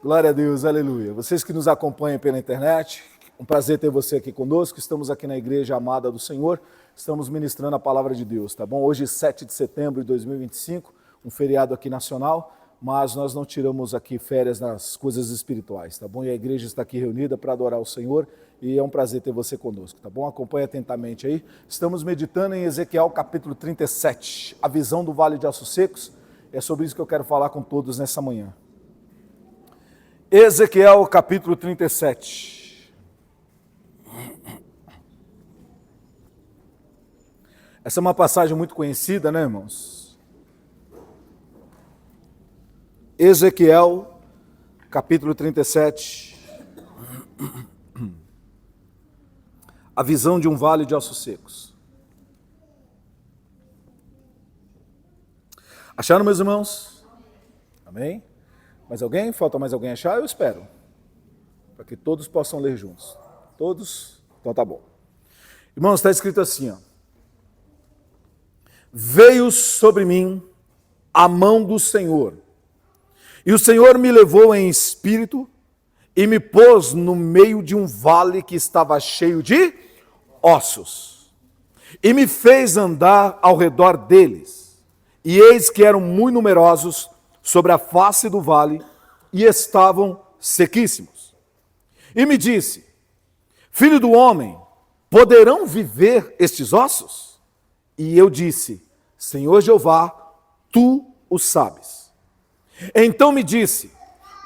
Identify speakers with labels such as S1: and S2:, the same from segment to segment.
S1: Glória a Deus, aleluia. Vocês que nos acompanham pela internet, um prazer ter você aqui conosco. Estamos aqui na Igreja Amada do Senhor, estamos ministrando a Palavra de Deus, tá bom? Hoje, 7 de setembro de 2025, um feriado aqui nacional, mas nós não tiramos aqui férias nas coisas espirituais, tá bom? E a igreja está aqui reunida para adorar o Senhor e é um prazer ter você conosco, tá bom? Acompanhe atentamente aí. Estamos meditando em Ezequiel capítulo 37, a visão do Vale de Ossos Secos. É sobre isso que eu quero falar com todos nessa manhã. Ezequiel capítulo 37. Essa é uma passagem muito conhecida, né, irmãos? Ezequiel capítulo 37. A visão de um vale de ossos secos. Acharam, meus irmãos? Amém? Mais alguém? Falta mais alguém achar? Eu espero. Para que todos possam ler juntos. Todos? Então tá bom. Irmãos, está escrito assim, ó. Veio sobre mim a mão do Senhor, e o Senhor me levou em espírito e me pôs no meio de um vale que estava cheio de ossos, e me fez andar ao redor deles, e eis que eram muito numerosos sobre a face do vale, e estavam sequíssimos. E me disse, filho do homem, poderão viver estes ossos? E eu disse, Senhor Jeová, tu o sabes. Então me disse,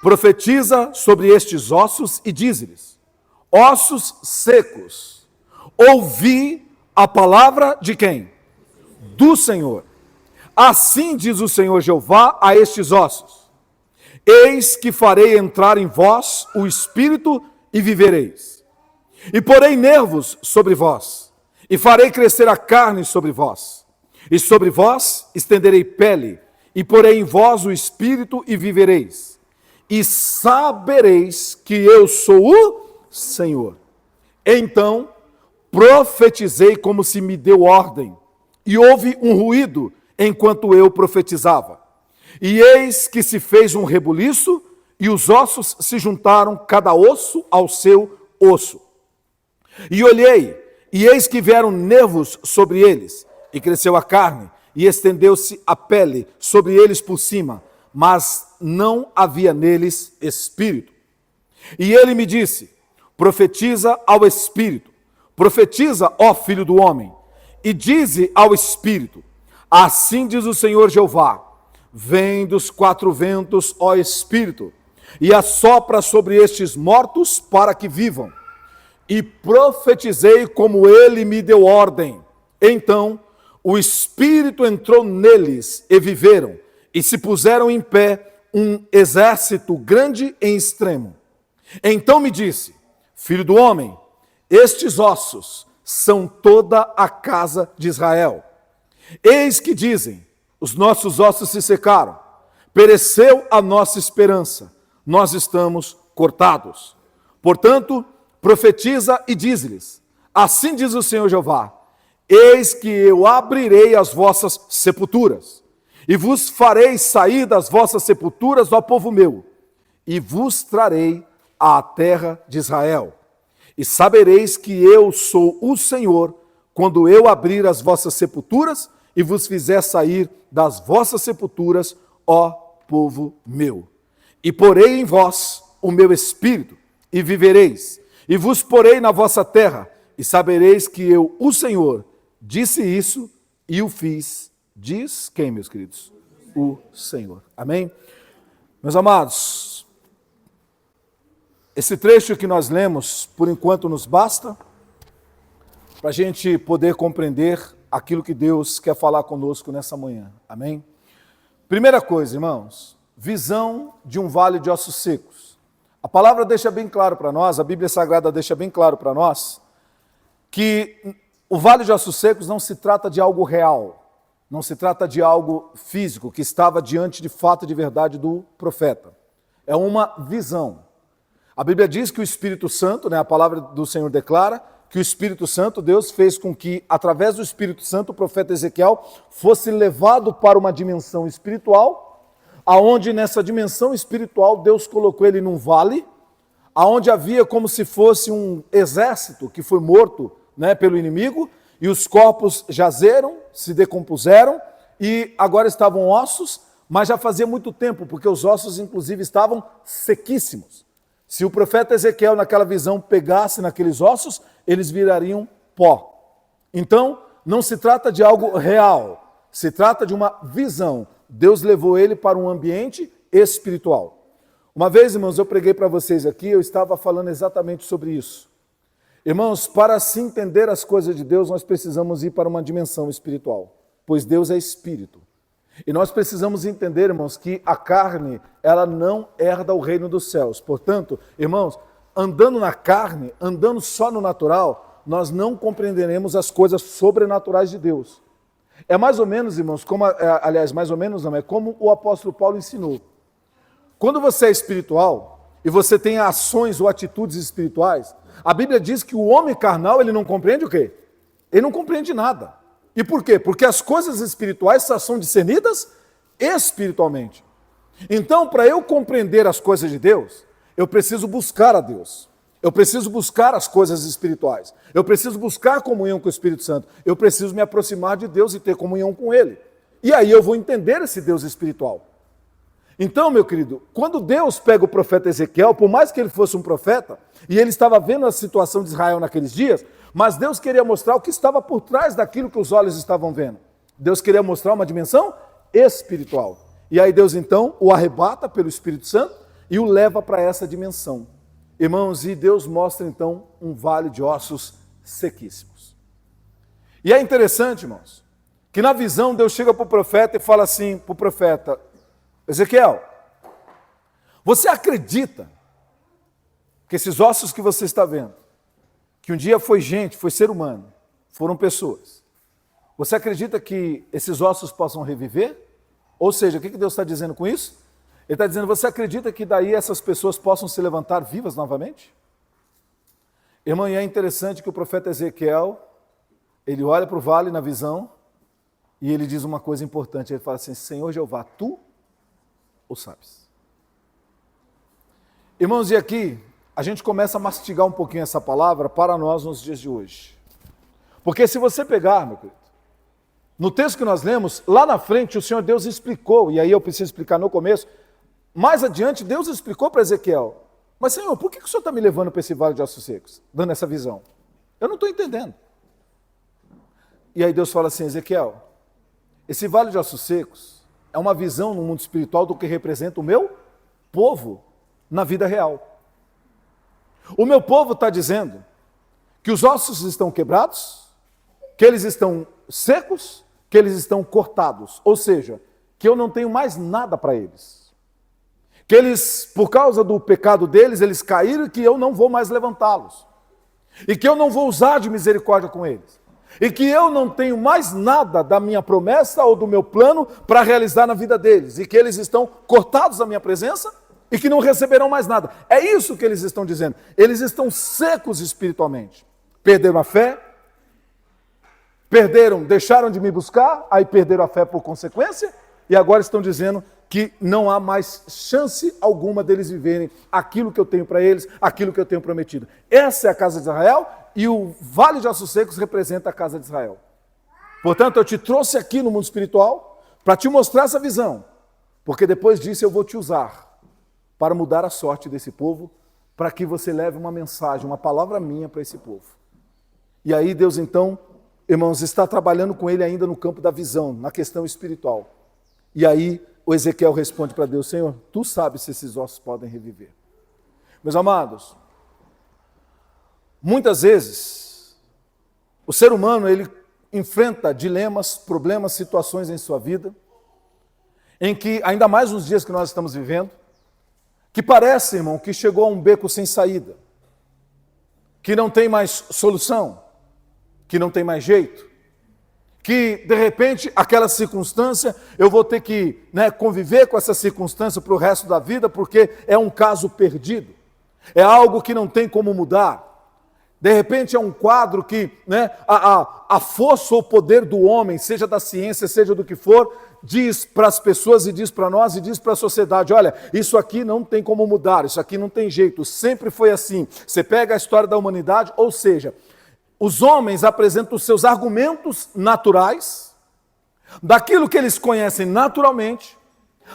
S1: profetiza sobre estes ossos e dize-lhes, ossos secos, ouvi a palavra de quem? Do Senhor. Assim diz o Senhor Jeová a estes ossos, eis que farei entrar em vós o espírito e vivereis. E porei nervos sobre vós, e farei crescer a carne sobre vós. E sobre vós estenderei pele, e porei em vós o espírito e vivereis. E sabereis que eu sou o Senhor. Então profetizei como se me deu ordem, e houve um ruído enquanto eu profetizava. E eis que se fez um rebuliço, e os ossos se juntaram, cada osso ao seu osso. E olhei, e eis que vieram nervos sobre eles, e cresceu a carne, e estendeu-se a pele sobre eles por cima, mas não havia neles espírito. E ele me disse, profetiza ao espírito, profetiza, ó filho do homem, e dize ao espírito, assim diz o Senhor Jeová, vem dos quatro ventos, ó espírito, e assopra sobre estes mortos para que vivam. E profetizei como ele me deu ordem. Então o espírito entrou neles e viveram, e se puseram em pé um exército grande em extremo. Então me disse, filho do homem, estes ossos são toda a casa de Israel. Eis que dizem, os nossos ossos se secaram, pereceu a nossa esperança, nós estamos cortados. Portanto, profetiza e diz-lhes, assim diz o Senhor Jeová, eis que eu abrirei as vossas sepulturas, e vos farei sair das vossas sepulturas, ó povo meu, e vos trarei à terra de Israel. E sabereis que eu sou o Senhor, quando eu abrir as vossas sepulturas, e vos fizer sair das vossas sepulturas, ó povo meu. E porei em vós o meu espírito, e vivereis, e vos porei na vossa terra, e sabereis que eu, o Senhor, disse isso e o fiz. Diz quem, meus queridos? O Senhor. Amém? Meus amados, esse trecho que nós lemos, por enquanto nos basta, para a gente poder compreender aquilo que Deus quer falar conosco nessa manhã. Amém? Primeira coisa, irmãos, visão de um vale de ossos secos. A palavra deixa bem claro para nós, a Bíblia Sagrada deixa bem claro para nós, que o vale de ossos secos não se trata de algo real, não se trata de algo físico, que estava diante de fato e de verdade do profeta. É uma visão. A Bíblia diz que o Espírito Santo, a palavra do Senhor declara, que o Espírito Santo, Deus fez com que, através do Espírito Santo, o profeta Ezequiel fosse levado para uma dimensão espiritual, aonde nessa dimensão espiritual Deus colocou ele num vale, aonde havia como se fosse um exército que foi morto, né, pelo inimigo, e os corpos jazeram, se decompuseram, e agora estavam ossos, mas já fazia muito tempo, porque os ossos inclusive estavam sequíssimos. Se o profeta Ezequiel naquela visão pegasse naqueles ossos, eles virariam pó. Então, não se trata de algo real, se trata de uma visão. Deus levou ele para um ambiente espiritual. Uma vez, irmãos, eu preguei para vocês aqui, eu estava falando exatamente sobre isso. Irmãos, para se entender as coisas de Deus, nós precisamos ir para uma dimensão espiritual, pois Deus é espírito. E nós precisamos entender, irmãos, que a carne, ela não herda o reino dos céus. Portanto, irmãos, andando na carne, andando só no natural, nós não compreenderemos as coisas sobrenaturais de Deus. É mais ou menos, irmãos, como, aliás, mais ou menos não, é como o apóstolo Paulo ensinou. Quando você é espiritual e você tem ações ou atitudes espirituais, a Bíblia diz que o homem carnal, ele não compreende o quê? Ele não compreende nada. E por quê? Porque as coisas espirituais são discernidas espiritualmente. Então, para eu compreender as coisas de Deus, eu preciso buscar a Deus. Eu preciso buscar as coisas espirituais. Eu preciso buscar comunhão com o Espírito Santo. Eu preciso me aproximar de Deus e ter comunhão com Ele. E aí eu vou entender esse Deus espiritual. Então, meu querido, quando Deus pega o profeta Ezequiel, por mais que ele fosse um profeta, e ele estava vendo a situação de Israel naqueles dias, mas Deus queria mostrar o que estava por trás daquilo que os olhos estavam vendo. Deus queria mostrar uma dimensão espiritual. E aí Deus então o arrebata pelo Espírito Santo e o leva para essa dimensão. Irmãos, e Deus mostra então um vale de ossos sequíssimos. E é interessante, irmãos, que na visão Deus chega para o profeta e fala assim para o profeta: Ezequiel, você acredita que esses ossos que você está vendo, que um dia foi gente, foi ser humano, foram pessoas, você acredita que esses ossos possam reviver? Ou seja, o que Deus está dizendo com isso? Ele está dizendo, você acredita que daí essas pessoas possam se levantar vivas novamente? Irmão, e é interessante que o profeta Ezequiel, ele olha para o vale na visão e ele diz uma coisa importante, ele fala assim: Senhor Jeová, tu o sabes. Irmãos, e aqui a gente começa a mastigar um pouquinho essa palavra para nós nos dias de hoje. Porque se você pegar, meu querido, no texto que nós lemos, lá na frente o Senhor Deus explicou, e aí eu preciso explicar no começo, mais adiante Deus explicou para Ezequiel: mas Senhor, por que o Senhor está me levando para esse vale de ossos secos, dando essa visão? Eu não estou entendendo. E aí Deus fala assim: Ezequiel, esse vale de ossos secos é uma visão no mundo espiritual do que representa o meu povo na vida real. O meu povo está dizendo que os ossos estão quebrados, que eles estão secos, que eles estão cortados, ou seja, que eu não tenho mais nada para eles. Que eles, por causa do pecado deles, eles caíram e que eu não vou mais levantá-los. E que eu não vou usar de misericórdia com eles. E que eu não tenho mais nada da minha promessa ou do meu plano para realizar na vida deles. E que eles estão cortados da minha presença e que não receberão mais nada. É isso que eles estão dizendo. Eles estão secos espiritualmente. Perderam a fé, deixaram de me buscar, aí perderam a fé por consequência, e agora estão dizendo que não há mais chance alguma deles viverem aquilo que eu tenho para eles, aquilo que eu tenho prometido. Essa é a casa de Israel, e o Vale de Ossos Secos representa a casa de Israel. Portanto, eu te trouxe aqui no mundo espiritual para te mostrar essa visão, porque depois disso eu vou te usar para mudar a sorte desse povo, para que você leve uma mensagem, uma palavra minha para esse povo. E aí Deus então, irmãos, está trabalhando com ele ainda no campo da visão, na questão espiritual. E aí o Ezequiel responde para Deus: Senhor, tu sabes se esses ossos podem reviver. Meus amados, muitas vezes o ser humano ele enfrenta dilemas, problemas, situações em sua vida, em que, ainda mais nos dias que nós estamos vivendo, que parece, irmão, que chegou a um beco sem saída, que não tem mais solução, que não tem mais jeito, que de repente aquela circunstância, eu vou ter que conviver com essa circunstância para o resto da vida, porque é um caso perdido, é algo que não tem como mudar. De repente é um quadro que a força ou poder do homem, seja da ciência, seja do que for, diz para as pessoas e diz para nós e diz para a sociedade, olha, isso aqui não tem como mudar, isso aqui não tem jeito, sempre foi assim. Você pega a história da humanidade, ou seja, os homens apresentam os seus argumentos naturais, daquilo que eles conhecem naturalmente,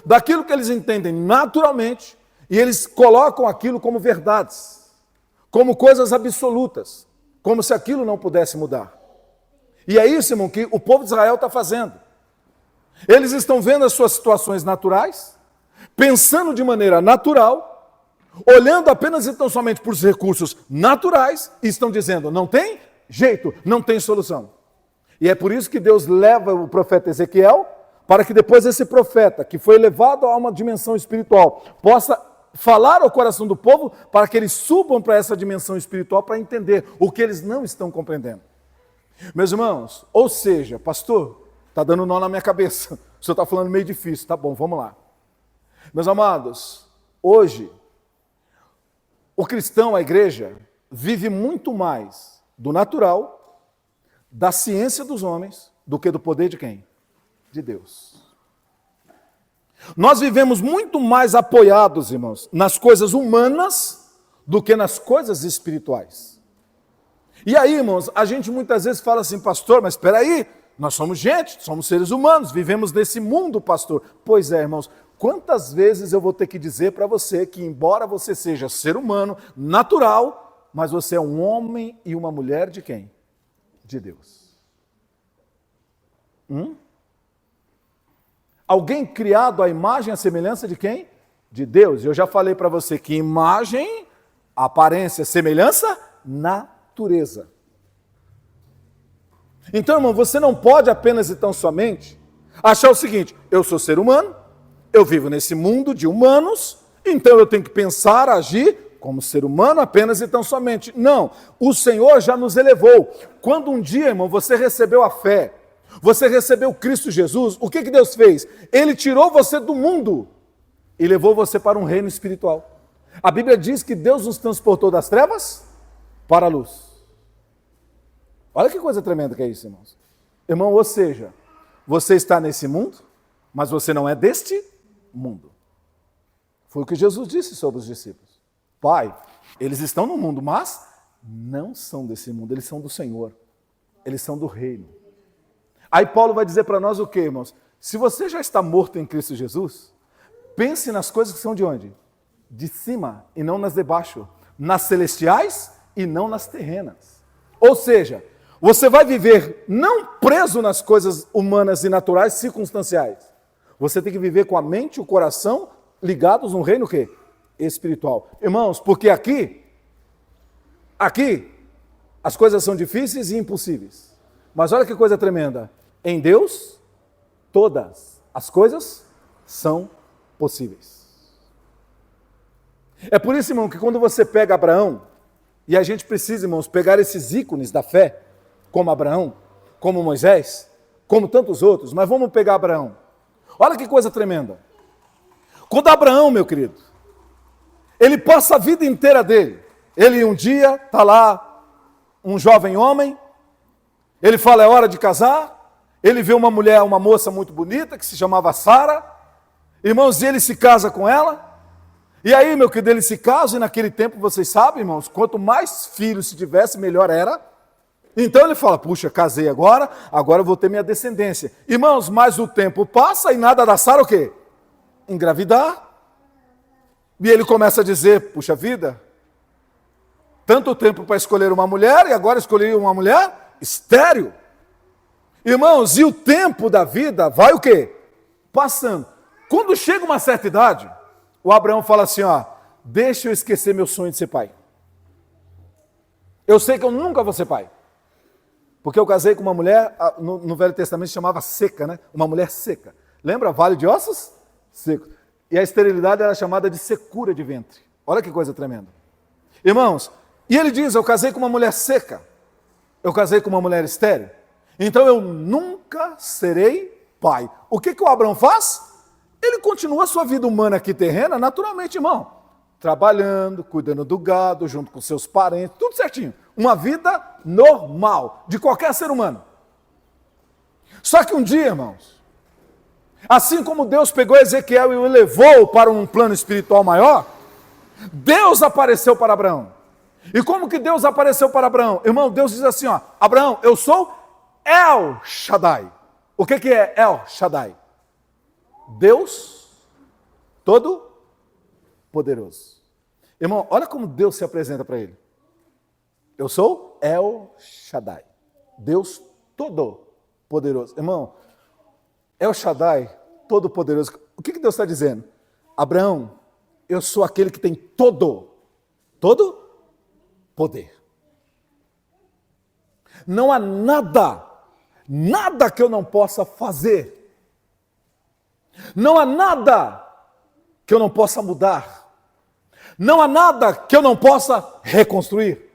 S1: daquilo que eles entendem naturalmente, e eles colocam aquilo como verdades, como coisas absolutas, como se aquilo não pudesse mudar. E é isso, irmão, que o povo de Israel está fazendo. Eles estão vendo as suas situações naturais, pensando de maneira natural, olhando apenas e tão somente por recursos naturais, e estão dizendo, não tem jeito, não tem solução. E é por isso que Deus leva o profeta Ezequiel, para que depois esse profeta, que foi levado a uma dimensão espiritual, possa falar ao coração do povo, para que eles subam para essa dimensão espiritual, para entender o que eles não estão compreendendo. Meus irmãos, ou seja, pastor, está dando nó na minha cabeça, o senhor está falando meio difícil, tá bom, vamos lá. Meus amados, hoje, o cristão, a igreja, vive muito mais do natural, da ciência dos homens, do que do poder de quem? De Deus. Nós vivemos muito mais apoiados, irmãos, nas coisas humanas do que nas coisas espirituais. E aí, irmãos, a gente muitas vezes fala assim, pastor, mas espera aí, nós somos gente, somos seres humanos, vivemos nesse mundo, pastor. Pois é, irmãos, quantas vezes eu vou ter que dizer para você que embora você seja ser humano, natural, mas você é um homem e uma mulher de quem? De Deus. Alguém criado à imagem e à semelhança de quem? De Deus. Eu já falei para você que imagem, aparência, semelhança, natureza. Então, irmão, você não pode apenas e tão somente achar o seguinte, eu sou ser humano, eu vivo nesse mundo de humanos, então eu tenho que pensar, agir como ser humano apenas e tão somente. Não, o Senhor já nos elevou. Quando um dia, irmão, você recebeu a fé, você recebeu Cristo Jesus, o que Deus fez? Ele tirou você do mundo e levou você para um reino espiritual. A Bíblia diz que Deus nos transportou das trevas para a luz. Olha que coisa tremenda que é isso, irmãos. Irmão, ou seja, você está nesse mundo, mas você não é deste mundo. Foi o que Jesus disse sobre os discípulos. Pai, eles estão no mundo, mas não são desse mundo, eles são do Senhor. Eles são do reino. Aí Paulo vai dizer para nós o quê, irmãos? Se você já está morto em Cristo Jesus, pense nas coisas que são de onde? De cima e não nas de baixo. Nas celestiais e não nas terrenas. Ou seja, você vai viver não preso nas coisas humanas e naturais, circunstanciais. Você tem que viver com a mente e o coração ligados no reino o quê? Espiritual. Irmãos, porque aqui, as coisas são difíceis e impossíveis. Mas olha que coisa tremenda. Em Deus, todas as coisas são possíveis. É por isso, irmão, que quando você pega Abraão, e a gente precisa, irmãos, pegar esses ícones da fé, como Abraão, como Moisés, como tantos outros, mas vamos pegar Abraão. Olha que coisa tremenda. Quando Abraão, meu querido, ele passa a vida inteira dele, ele um dia está lá, um jovem homem, ele fala, é hora de casar, ele vê uma mulher, uma moça muito bonita, que se chamava Sara, irmãos, e ele se casa com ela, e aí, meu querido, ele se casa, e naquele tempo, vocês sabem, irmãos, quanto mais filhos se tivesse, melhor era. Então ele fala, puxa, casei agora eu vou ter minha descendência. Irmãos, mas o tempo passa e nada da Sara o quê? Engravidar. E ele começa a dizer, puxa vida, tanto tempo para escolher uma mulher, e agora escolhi uma mulher estéril. Irmãos, e o tempo da vida vai o quê? Passando. Quando chega uma certa idade, o Abraão fala assim, ó, deixa eu esquecer meu sonho de ser pai. Eu sei que eu nunca vou ser pai. Porque eu casei com uma mulher, no Velho Testamento se chamava seca, né? Uma mulher seca. Lembra? Vale de ossos? Seco. E a esterilidade era chamada de secura de ventre. Olha que coisa tremenda. Irmãos, e ele diz, eu casei com uma mulher seca. Eu casei com uma mulher estéril. Então eu nunca serei pai. O que o Abraão faz? Ele continua a sua vida humana aqui terrena, naturalmente, irmão. Trabalhando, cuidando do gado, junto com seus parentes, tudo certinho. Uma vida normal, de qualquer ser humano. Só que um dia, irmãos, Assim como Deus pegou Ezequiel e o levou para um plano espiritual maior, Deus apareceu para Abraão. E como que Deus apareceu para Abraão? Irmão, Deus diz assim, ó, Abraão, eu sou El Shaddai. O que é El Shaddai? Deus Todo-Poderoso. Irmão, olha como Deus se apresenta para ele. Eu sou El Shaddai. Deus Todo-Poderoso. Irmão, El Shaddai, Todo-Poderoso. O que Deus está dizendo? Abraão, eu sou aquele que tem todo poder. Não há nada que eu não possa fazer. Não há nada que eu não possa mudar. Não há nada que eu não possa reconstruir.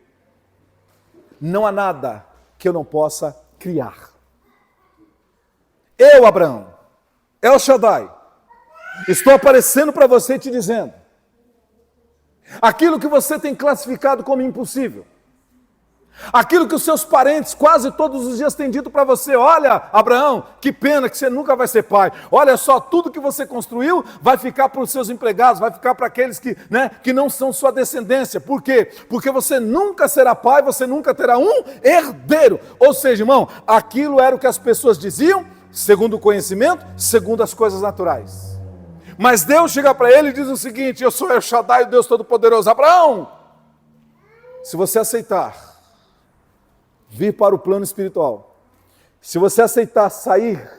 S1: Não há nada que eu não possa criar. Eu, Abraão, El Shaddai, estou aparecendo para você te dizendo, aquilo que você tem classificado como impossível, aquilo que os seus parentes quase todos os dias têm dito para você, olha, Abraão, que pena que você nunca vai ser pai, olha só, tudo que você construiu vai ficar para os seus empregados, vai ficar para aqueles que não são sua descendência. Por quê? Porque você nunca será pai, você nunca terá um herdeiro. Ou seja, irmão, aquilo era o que as pessoas diziam, segundo o conhecimento, segundo as coisas naturais. Mas Deus chega para ele e diz o seguinte, eu sou El Shaddai, o Deus Todo-Poderoso. Abraão, se você aceitar vir para o plano espiritual, se você aceitar sair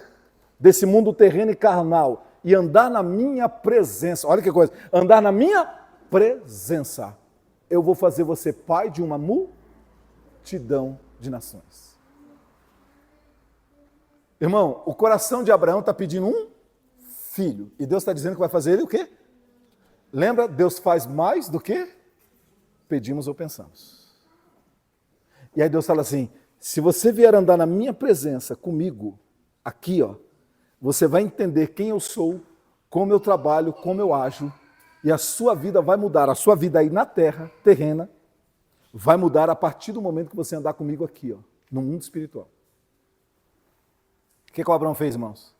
S1: desse mundo terreno e carnal e andar na minha presença, olha que coisa, andar na minha presença, eu vou fazer você pai de uma multidão de nações. Irmão, o coração de Abraão está pedindo um filho. E Deus está dizendo que vai fazer ele o quê? Lembra? Deus faz mais do que pedimos ou pensamos. E aí Deus fala assim, se você vier andar na minha presença comigo, aqui ó, você vai entender quem eu sou, como eu trabalho, como eu ajo, e a sua vida vai mudar. A sua vida aí na terra, terrena, vai mudar a partir do momento que você andar comigo aqui, ó, no mundo espiritual. O que o Abraão fez, irmãos?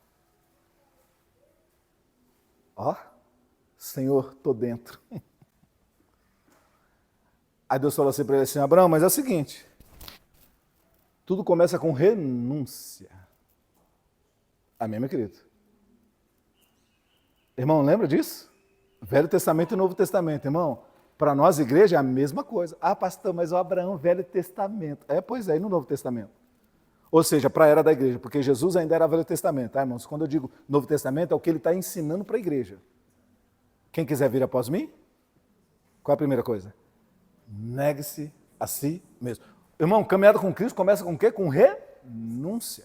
S1: Ó, Senhor, estou dentro. Aí Deus falou assim para ele assim, Abraão, mas é o seguinte, tudo começa com renúncia. Amém, meu querido? Irmão, lembra disso? Velho Testamento e Novo Testamento, irmão. Para nós, igreja, é a mesma coisa. Ah, pastor, mas o Abraão, Velho Testamento. Pois é, e no Novo Testamento? Ou seja, para a era da igreja, porque Jesus ainda era Velho Testamento, tá, irmãos? Quando eu digo Novo Testamento, é o que ele está ensinando para a igreja. Quem quiser vir após mim, qual é a primeira coisa? Negue-se a si mesmo. Irmão, caminhada com Cristo começa com o quê? Com renúncia.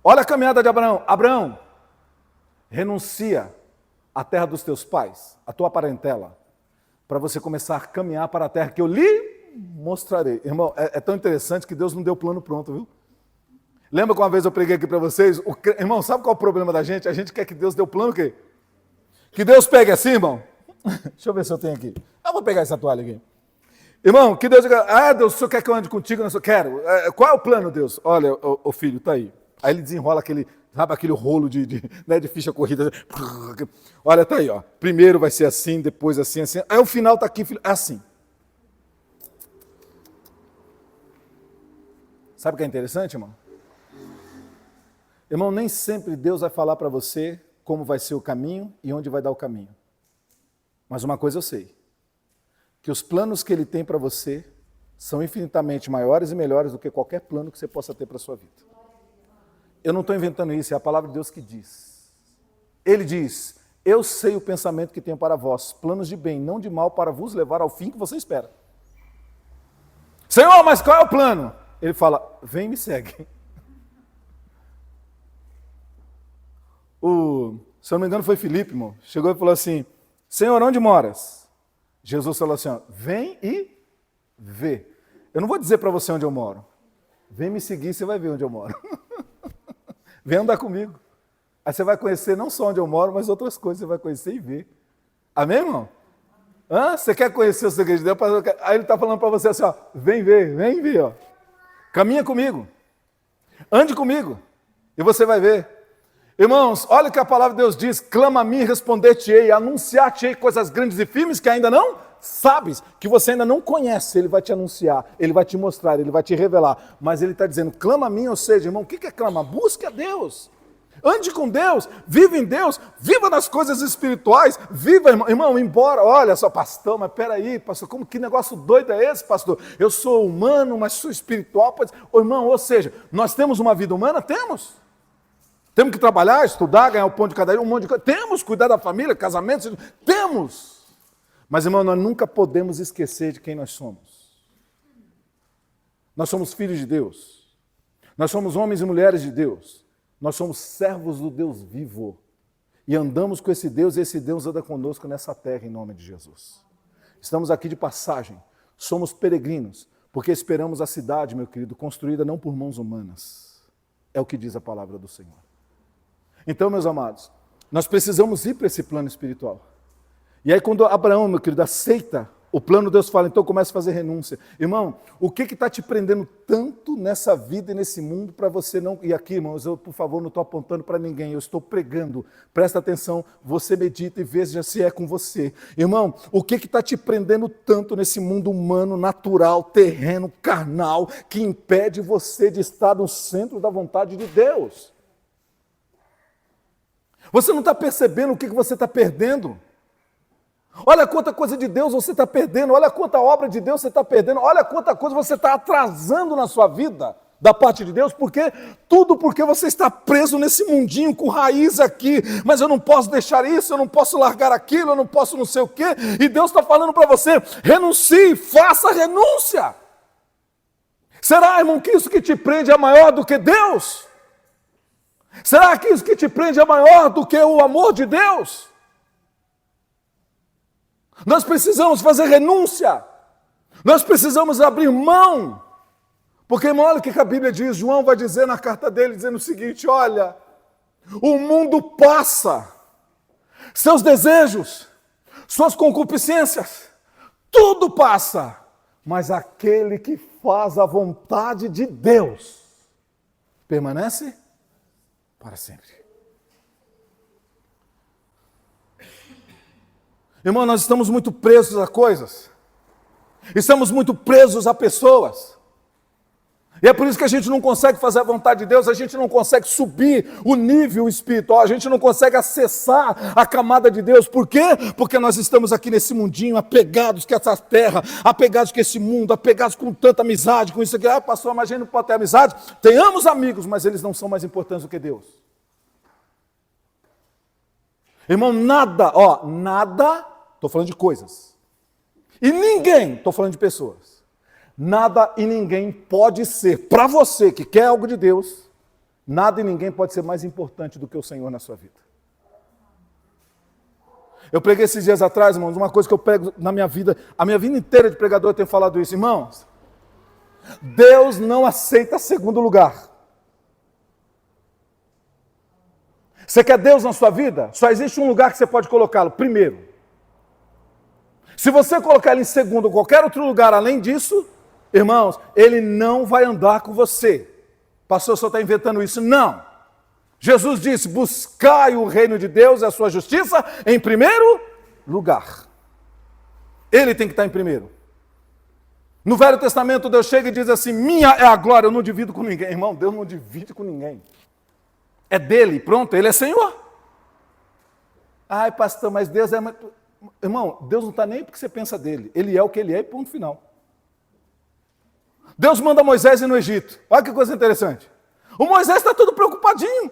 S1: Olha a caminhada de Abraão. Abraão, renuncia à terra dos teus pais, à tua parentela, para você começar a caminhar para a terra que eu lhe mostrarei. Irmão, é tão interessante que Deus não deu plano pronto, viu? Lembra que uma vez eu preguei aqui para vocês? Irmão, sabe qual é o problema da gente? A gente quer que Deus dê o plano o quê? Que Deus pegue assim, irmão? Deixa eu ver se eu tenho aqui. Eu vou pegar essa toalha aqui. Irmão, que Deus diga, Deus, o senhor quer que eu ande contigo? Eu quero. Qual é o plano, Deus? Olha, o filho, tá aí. Aí ele desenrola aquele rolo de ficha corrida. Olha, tá aí, ó. Primeiro vai ser assim, depois assim, assim. Aí o final tá aqui, filho. É assim. Sabe o que é interessante, irmão? Irmão, nem sempre Deus vai falar para você como vai ser o caminho e onde vai dar o caminho. Mas uma coisa eu sei, que os planos que Ele tem para você são infinitamente maiores e melhores do que qualquer plano que você possa ter para a sua vida. Eu não estou inventando isso, é a palavra de Deus que diz. Ele diz, eu sei o pensamento que tenho para vós, planos de bem, não de mal, para vos levar ao fim que você espera. Senhor, mas qual é o plano? Ele fala, vem e me segue. Se eu não me engano foi Filipe, irmão. Chegou e falou assim, Senhor, onde moras? Jesus falou assim, vem e vê. Eu não vou dizer para você onde eu moro. Vem me seguir, você vai ver onde eu moro. Vem andar comigo. Aí você vai conhecer não só onde eu moro, mas outras coisas você vai conhecer e ver. Amém, irmão? Você quer conhecer o segredo de Deus? Aí ele está falando para você assim, vem ver, ó. Caminha comigo, ande comigo, e você vai ver. Irmãos, olha o que a palavra de Deus diz: clama a mim, responder-te-ei, anunciar-te-ei coisas grandes e firmes que ainda não sabes, que você ainda não conhece. Ele vai te anunciar, ele vai te mostrar, ele vai te revelar. Mas ele está dizendo, clama a mim, ou seja, irmão, o que é clama? Busque a Deus. Ande com Deus, viva em Deus, viva nas coisas espirituais, viva, irmão, embora, olha só, pastor, mas peraí, pastor, como que negócio doido é esse, pastor? Eu sou humano, mas sou espiritual. Irmão, ou seja, nós temos uma vida humana? Temos. Temos que trabalhar, estudar, ganhar o pão de cada dia, um monte de coisa. Temos, cuidar da família, casamento, temos. Mas, irmão, nós nunca podemos esquecer de quem nós somos. Nós somos filhos de Deus. Nós somos homens e mulheres de Deus. Nós somos servos do Deus vivo. E andamos com esse Deus, e esse Deus anda conosco nessa terra, em nome de Jesus. Estamos aqui de passagem. Somos peregrinos, porque esperamos a cidade, meu querido, construída não por mãos humanas. É o que diz a palavra do Senhor. Então, meus amados, nós precisamos ir para esse plano espiritual. E aí quando Abraão, meu querido, aceita o plano, Deus fala, então começa a fazer renúncia. Irmão, o que está te prendendo tanto nessa vida e nesse mundo para você não... E aqui, irmãos, eu, por favor, não estou apontando para ninguém, eu estou pregando. Presta atenção, você medita e veja se é com você. Irmão, o que está te prendendo tanto nesse mundo humano, natural, terreno, carnal, que impede você de estar no centro da vontade de Deus? Você não está percebendo o que você está perdendo? Olha quanta coisa de Deus você está perdendo, olha quanta obra de Deus você está perdendo, olha quanta coisa você está atrasando na sua vida, da parte de Deus, porque tudo porque você está preso nesse mundinho com raiz aqui, mas eu não posso deixar isso, eu não posso largar aquilo, eu não posso não sei o quê, e Deus está falando para você, renuncie, faça renúncia. Será, irmão, que isso que te prende é maior do que Deus? Será que isso que te prende é maior do que o amor de Deus? Nós precisamos fazer renúncia, nós precisamos abrir mão, porque, irmão, olha o que a Bíblia diz, João vai dizer na carta dele, dizendo o seguinte, olha, o mundo passa, seus desejos, suas concupiscências, tudo passa, mas aquele que faz a vontade de Deus, permanece para sempre. Irmão, nós estamos muito presos a coisas. Estamos muito presos a pessoas. E é por isso que a gente não consegue fazer a vontade de Deus, a gente não consegue subir o nível espiritual, a gente não consegue acessar a camada de Deus. Por quê? Porque nós estamos aqui nesse mundinho, apegados com essa terra, apegados com esse mundo, apegados com tanta amizade, com isso aqui. Ah, pastor, mas a gente não pode ter amizade. Tenhamos amigos, mas eles não são mais importantes do que Deus. Irmão, nada, estou falando de coisas. E ninguém, estou falando de pessoas. Nada e ninguém pode ser, para você que quer algo de Deus, nada e ninguém pode ser mais importante do que o Senhor na sua vida. Eu preguei esses dias atrás, irmãos, uma coisa que eu prego na minha vida, a minha vida inteira de pregador eu tenho falado isso, irmãos. Deus não aceita segundo lugar. Você quer Deus na sua vida? Só existe um lugar que você pode colocá-lo, primeiro. Se você colocar ele em segundo ou qualquer outro lugar além disso, irmãos, ele não vai andar com você. Pastor, só está inventando isso? Não. Jesus disse, buscai o reino de Deus e a sua justiça em primeiro lugar. Ele tem que estar em primeiro. No Velho Testamento, Deus chega e diz assim, minha é a glória, eu não divido com ninguém. Irmão, Deus não divide com ninguém. É dele, pronto, ele é Senhor. Ai, pastor, mas Deus é... Irmão, Deus não está nem porque você pensa dele. Ele é o que ele é e ponto final. Deus manda Moisés ir no Egito. Olha que coisa interessante. O Moisés está todo preocupadinho.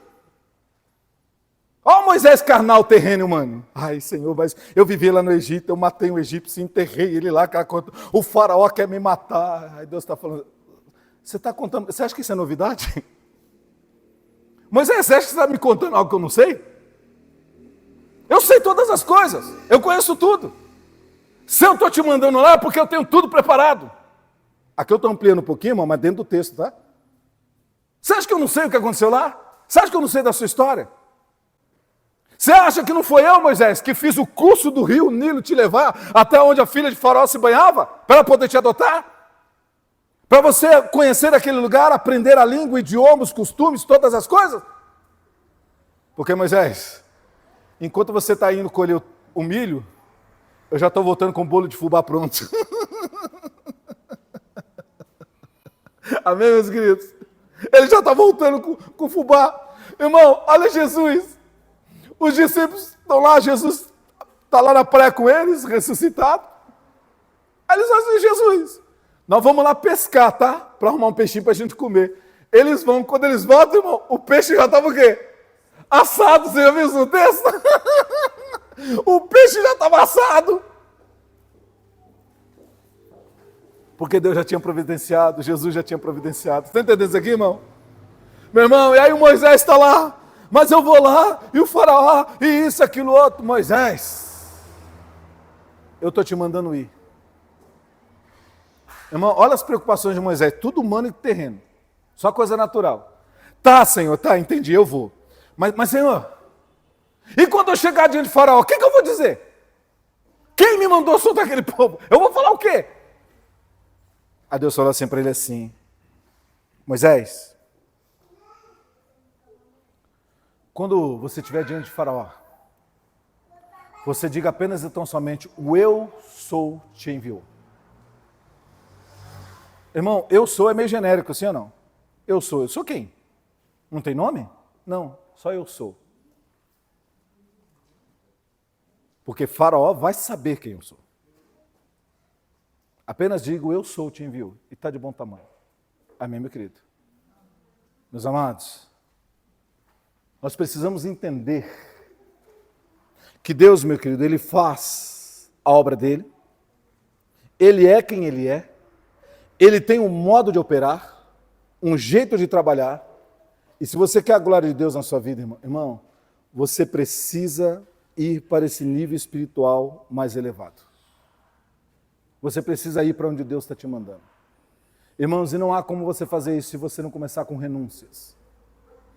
S1: Olha o Moisés carnal, terreno humano. Ai, Senhor, mas eu vivi lá no Egito, eu matei um egípcio, enterrei ele lá, o faraó quer me matar. Aí Deus está falando, você está contando, você acha que isso é novidade? Moisés, você acha que você está me contando algo que eu não sei? Eu sei todas as coisas, eu conheço tudo. Se eu estou te mandando lá, é porque eu tenho tudo preparado. Aqui eu estou ampliando um pouquinho, irmão, mas dentro do texto, tá? Você acha que eu não sei o que aconteceu lá? Você acha que eu não sei da sua história? Você acha que não foi eu, Moisés, que fiz o curso do rio Nilo te levar até onde a filha de Faraó se banhava, para ela poder te adotar? Para você conhecer aquele lugar, aprender a língua, o idioma, os costumes, todas as coisas? Porque, Moisés, enquanto você está indo colher o milho, eu já estou voltando com o bolo de fubá pronto. Amém, meus queridos? Ele já está voltando com fubá. Irmão, olha Jesus. Os discípulos estão lá, Jesus está lá na praia com eles, ressuscitado. Aí eles fazem Jesus. Nós vamos lá pescar, tá? Para arrumar um peixinho para a gente comer. Eles vão, quando eles voltam, irmão, o peixe já estava o quê? Assado, você já viu isso no texto? O peixe já estava assado. Porque Deus já tinha providenciado, Jesus já tinha providenciado. Está entendendo isso aqui, irmão? Meu irmão, e aí o Moisés está lá, mas eu vou lá, e o faraó, e isso, aquilo, outro. Moisés, eu estou te mandando ir. Irmão, olha as preocupações de Moisés, tudo humano e terreno, só coisa natural. Tá, Senhor, tá, entendi, eu vou. Mas Senhor, e quando eu chegar diante de faraó, o que eu vou dizer? Quem me mandou soltar aquele povo? Eu vou falar o quê? Aí Deus falou assim para ele assim, Moisés, quando você estiver diante de faraó, você diga apenas e tão somente, o eu sou te enviou. Irmão, eu sou é meio genérico, sim ou não? Eu sou quem? Não tem nome? Não, só eu sou. Porque faraó vai saber quem eu sou. Apenas digo, eu sou te enviou. E está de bom tamanho. Amém, meu querido? Meus amados, nós precisamos entender que Deus, meu querido, Ele faz a obra dEle. Ele é quem Ele é. Ele tem um modo de operar, um jeito de trabalhar. E se você quer a glória de Deus na sua vida, irmão, você precisa ir para esse nível espiritual mais elevado. Você precisa ir para onde Deus está te mandando. Irmãos, e não há como você fazer isso se você não começar com renúncias.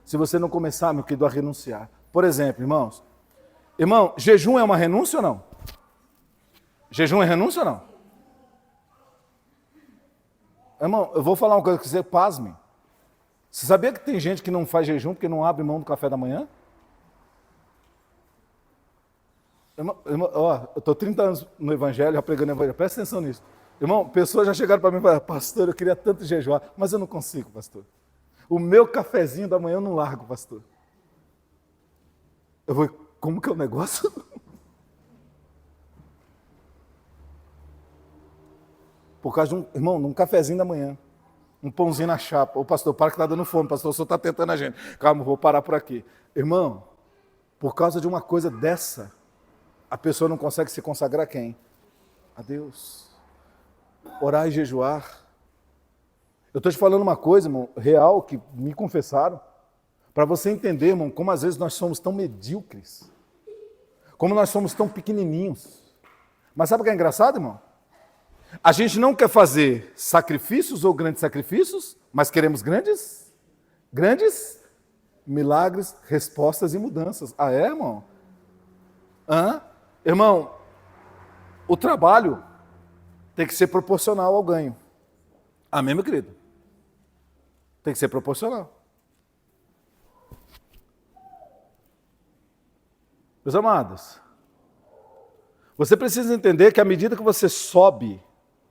S1: Se você não começar, meu querido, a renunciar. Por exemplo, irmãos, jejum é uma renúncia ou não? Jejum é renúncia ou não? Irmão, eu vou falar uma coisa que você pasme. Você sabia que tem gente que não faz jejum porque não abre mão do café da manhã? Irmão, eu estou 30 anos no evangelho, já pregando o evangelho, presta atenção nisso. Irmão, pessoas já chegaram para mim e falaram, pastor, eu queria tanto jejuar, mas eu não consigo, pastor. O meu cafezinho da manhã eu não largo, pastor. Eu vou, como que é o negócio? Por causa de um cafezinho da manhã, um pãozinho na chapa. Ô pastor, para que está dando fome, pastor, o senhor está tentando a gente. Calma, vou parar por aqui. Irmão, por causa de uma coisa dessa, a pessoa não consegue se consagrar a quem? A Deus. Orar e jejuar. Eu estou te falando uma coisa, irmão, real, que me confessaram, para você entender, irmão, como às vezes nós somos tão medíocres, como nós somos tão pequenininhos. Mas sabe o que é engraçado, irmão? A gente não quer fazer sacrifícios ou grandes sacrifícios, mas queremos grandes milagres, respostas e mudanças. Ah, é, irmão? Irmão, o trabalho tem que ser proporcional ao ganho. Amém, meu querido? Tem que ser proporcional. Meus amados, você precisa entender que à medida que você sobe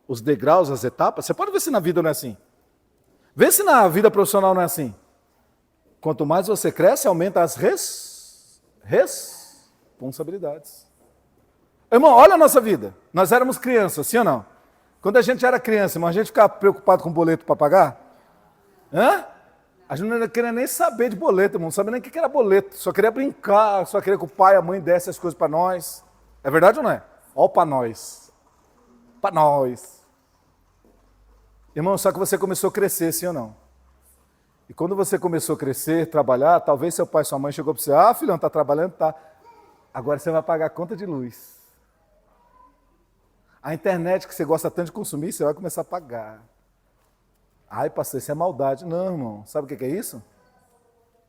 S1: os degraus, as etapas, você pode ver se na vida não é assim. Vê se na vida profissional não é assim. Quanto mais você cresce, aumenta as responsabilidades. Irmão, olha a nossa vida. Nós éramos crianças, sim ou não? Quando a gente era criança, irmão, a gente ficava preocupado com boleto para pagar? A gente não queria nem saber de boleto, irmão. Não sabia nem o que era boleto. Só queria brincar, só queria que o pai e a mãe dessem as coisas para nós. É verdade ou não é? Ó, para nós. Para nós. Irmão, só que você começou a crescer, sim ou não? E quando você começou a crescer, trabalhar, talvez seu pai e sua mãe chegou para você, filhão, tá trabalhando? Tá. Agora você vai pagar a conta de luz. A internet que você gosta tanto de consumir, você vai começar a pagar. Ai, pastor, isso é maldade. Não, irmão, sabe o que é isso?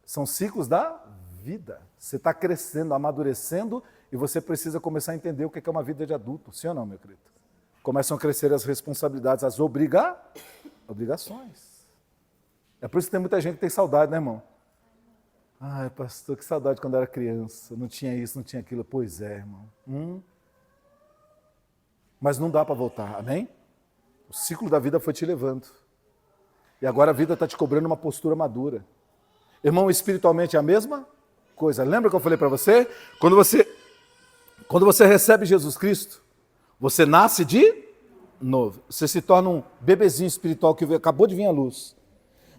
S1: São ciclos da vida. Você está crescendo, amadurecendo, e você precisa começar a entender o que é uma vida de adulto, sim ou não, meu querido? Começam a crescer as responsabilidades, as obrigações. É por isso que tem muita gente que tem saudade, né, irmão? Ai, pastor, que saudade quando eu era criança. Não tinha isso, não tinha aquilo. Pois é, irmão. Mas não dá para voltar, amém? O ciclo da vida foi te levando. E agora a vida está te cobrando uma postura madura. Irmão, espiritualmente é a mesma coisa. Lembra que eu falei para você? Quando você recebe Jesus Cristo, você nasce de novo. Você se torna um bebezinho espiritual que acabou de vir à luz.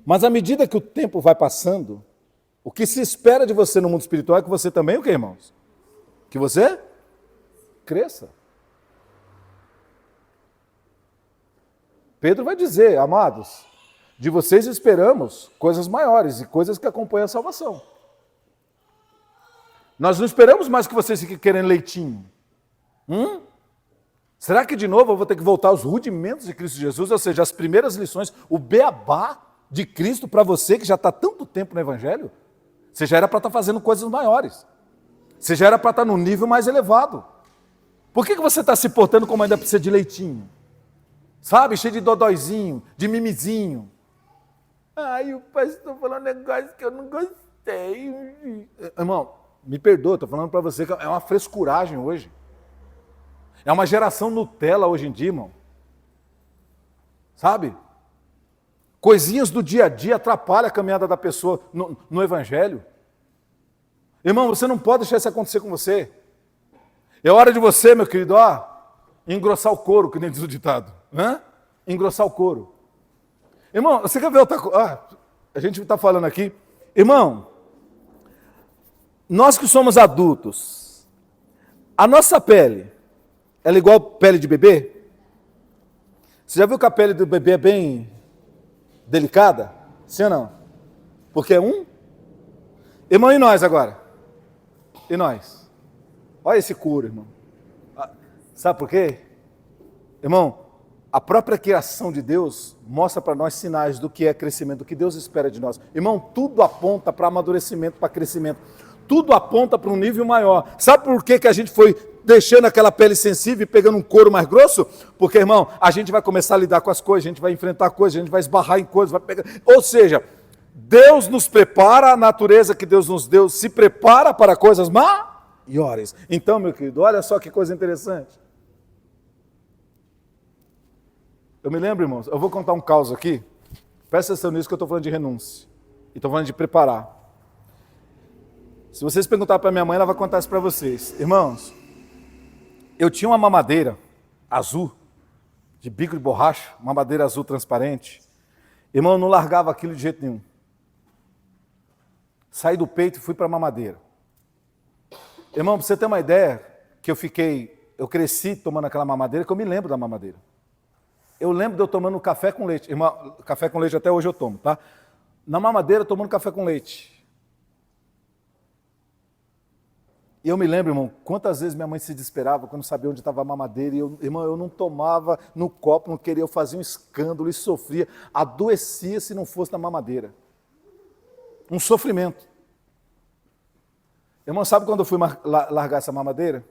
S1: Mas à medida que o tempo vai passando, o que se espera de você no mundo espiritual é que você também, o que, irmãos? Que você cresça. Pedro vai dizer, amados, de vocês esperamos coisas maiores e coisas que acompanham a salvação. Nós não esperamos mais que vocês fiquem querendo leitinho. Será que de novo eu vou ter que voltar aos rudimentos de Cristo Jesus, ou seja, as primeiras lições, o beabá de Cristo para você que já está tanto tempo no Evangelho? Você já era para estar fazendo coisas maiores. Você já era para estar num nível mais elevado. Por que você está se portando como ainda precisa de leitinho? Sabe, cheio de dodóizinho, de mimizinho. Ai, o pastor falou um negócio que eu não gostei. Irmão, me perdoa, estou falando para você que é uma frescuragem hoje. É uma geração Nutella hoje em dia, irmão. Sabe? Coisinhas do dia a dia atrapalham a caminhada da pessoa no Evangelho. Irmão, você não pode deixar isso acontecer com você. É hora de você, meu querido, engrossar o couro, que nem diz o ditado. Engrossar o couro. Irmão, você quer ver outra coisa? A gente está falando aqui. Irmão, nós que somos adultos, a nossa pele, ela é igual pele de bebê? Você já viu que a pele do bebê é bem delicada? Sim ou não? Porque é um. Irmão, e nós agora? E nós? Olha esse couro, irmão. Sabe por quê? Irmão, a própria criação de Deus mostra para nós sinais do que é crescimento, do que Deus espera de nós. Irmão, tudo aponta para amadurecimento, para crescimento. Tudo aponta para um nível maior. Sabe por que a gente foi deixando aquela pele sensível e pegando um couro mais grosso? Porque, irmão, a gente vai começar a lidar com as coisas, a gente vai enfrentar coisas, a gente vai esbarrar em coisas, vai pegar. Ou seja, Deus nos prepara, a natureza que Deus nos deu se prepara para coisas maiores. Então, meu querido, olha só que coisa interessante. Eu me lembro, irmãos, eu vou contar um caos aqui. Presta atenção nisso que eu estou falando de renúncia. E estou falando de preparar. Se vocês perguntarem para minha mãe, ela vai contar isso para vocês. Irmãos, eu tinha uma mamadeira azul, de bico de borracha, uma mamadeira azul transparente. Irmão, eu não largava aquilo de jeito nenhum. Saí do peito e fui para a mamadeira. Irmão, para você ter uma ideia, que eu cresci tomando aquela mamadeira, que eu me lembro da mamadeira. Eu lembro de eu tomando café com leite. Irmão, café com leite até hoje eu tomo, tá? Na mamadeira, tomando café com leite. E eu me lembro, irmão, quantas vezes minha mãe se desesperava quando sabia onde estava a mamadeira. E irmão, eu não tomava no copo, não queria, eu fazia um escândalo e sofria. Adoecia se não fosse na mamadeira. Um sofrimento. Irmão, sabe quando eu fui largar essa mamadeira?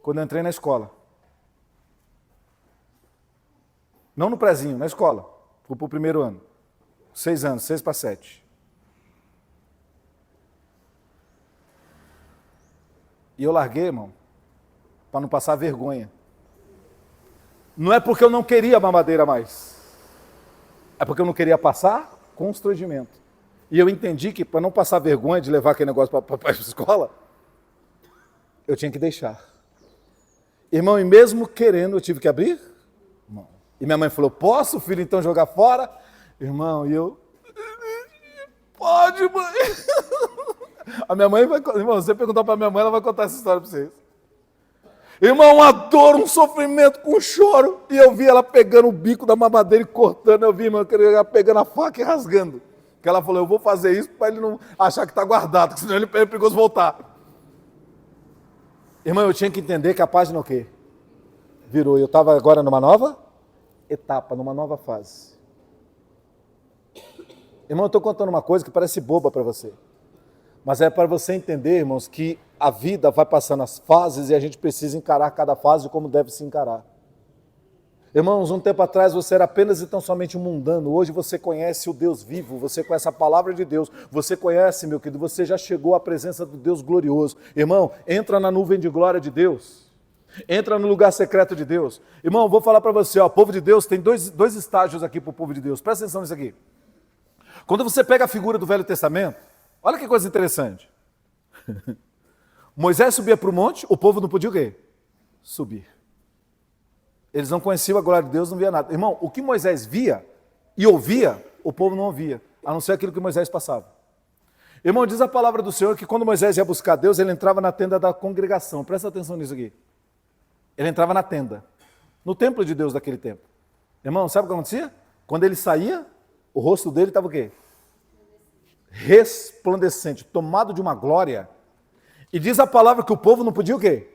S1: Quando eu entrei na escola. Não no prezinho, na escola. Fui para o primeiro ano. 6 anos, 6 para 7. E eu larguei, irmão, para não passar vergonha. Não é porque eu não queria a mamadeira mais. É porque eu não queria passar constrangimento. E eu entendi que para não passar vergonha de levar aquele negócio para a escola, eu tinha que deixar. Irmão, e mesmo querendo, eu tive que abrir? Não. E minha mãe falou, posso, filho, então jogar fora? Irmão, e eu... Pode, mãe. A minha mãe vai... Irmão, se você perguntar para minha mãe, ela vai contar essa história para vocês. Irmão, uma dor, um sofrimento com choro. E eu vi ela pegando o bico da mamadeira e cortando. Eu vi, irmão, ela pegando a faca e rasgando. Que ela falou, eu vou fazer isso para ele não achar que está guardado, senão ele é perigoso voltar. Irmão, eu tinha que entender que a página o quê? Virou. Eu estava agora numa nova etapa, numa nova fase. Irmão, eu estou contando uma coisa que parece boba para você. Mas é para você entender, irmãos, que a vida vai passando as fases e a gente precisa encarar cada fase como deve se encarar. Irmãos, um tempo atrás você era apenas e tão somente um mundano. Hoje você conhece o Deus vivo, você conhece a palavra de Deus. Você conhece, meu querido, você já chegou à presença do Deus glorioso. Irmão, entra na nuvem de glória de Deus. Entra no lugar secreto de Deus. Irmão, vou falar para você, ó, o povo de Deus tem dois estágios aqui para o povo de Deus. Presta atenção nisso aqui. Quando você pega a figura do Velho Testamento, olha que coisa interessante. Moisés subia para o monte, o povo não podia o quê? Subir. Eles não conheciam a glória de Deus, não via nada. Irmão, o que Moisés via e ouvia, o povo não ouvia, a não ser aquilo que Moisés passava. Irmão, diz a palavra do Senhor que quando Moisés ia buscar Deus, ele entrava na tenda da congregação. Presta atenção nisso aqui. Ele entrava na tenda, no templo de Deus daquele tempo. Irmão, sabe o que acontecia? Quando ele saía, o rosto dele estava o quê? Resplandecente, tomado de uma glória. E diz a palavra que o povo não podia o quê?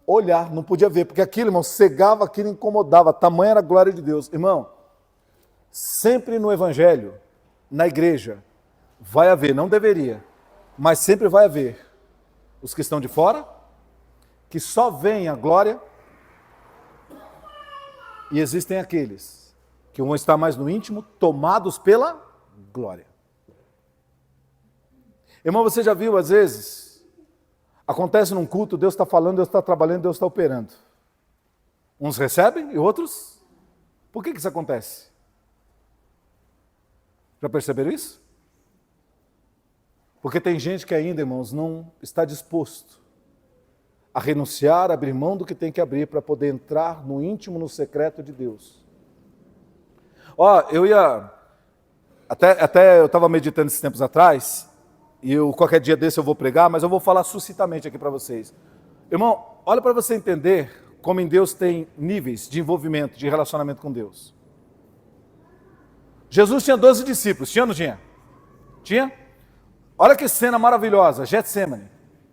S1: Olhar, não podia ver, porque aquilo, irmão, cegava, aquilo incomodava, tamanha era a glória de Deus. Irmão, sempre no evangelho, na igreja, vai haver, não deveria, mas sempre vai haver os que estão de fora, que só veem a glória, e existem aqueles que vão estar mais no íntimo, tomados pela glória. Irmão, você já viu, às vezes, acontece num culto, Deus está falando, Deus está trabalhando, Deus está operando. Uns recebem e outros... Por que isso acontece? Já perceberam isso? Porque tem gente que ainda, irmãos, não está disposto a renunciar, a abrir mão do que tem que abrir para poder entrar no íntimo, no secreto de Deus. Ó, eu ia... Até eu estava meditando esses tempos atrás... E qualquer dia desse eu vou pregar, mas eu vou falar sucintamente aqui para vocês. Irmão, olha para você entender como em Deus tem níveis de envolvimento, de relacionamento com Deus. Jesus tinha 12 discípulos, tinha ou não tinha? Tinha? Olha que cena maravilhosa, Getsemane.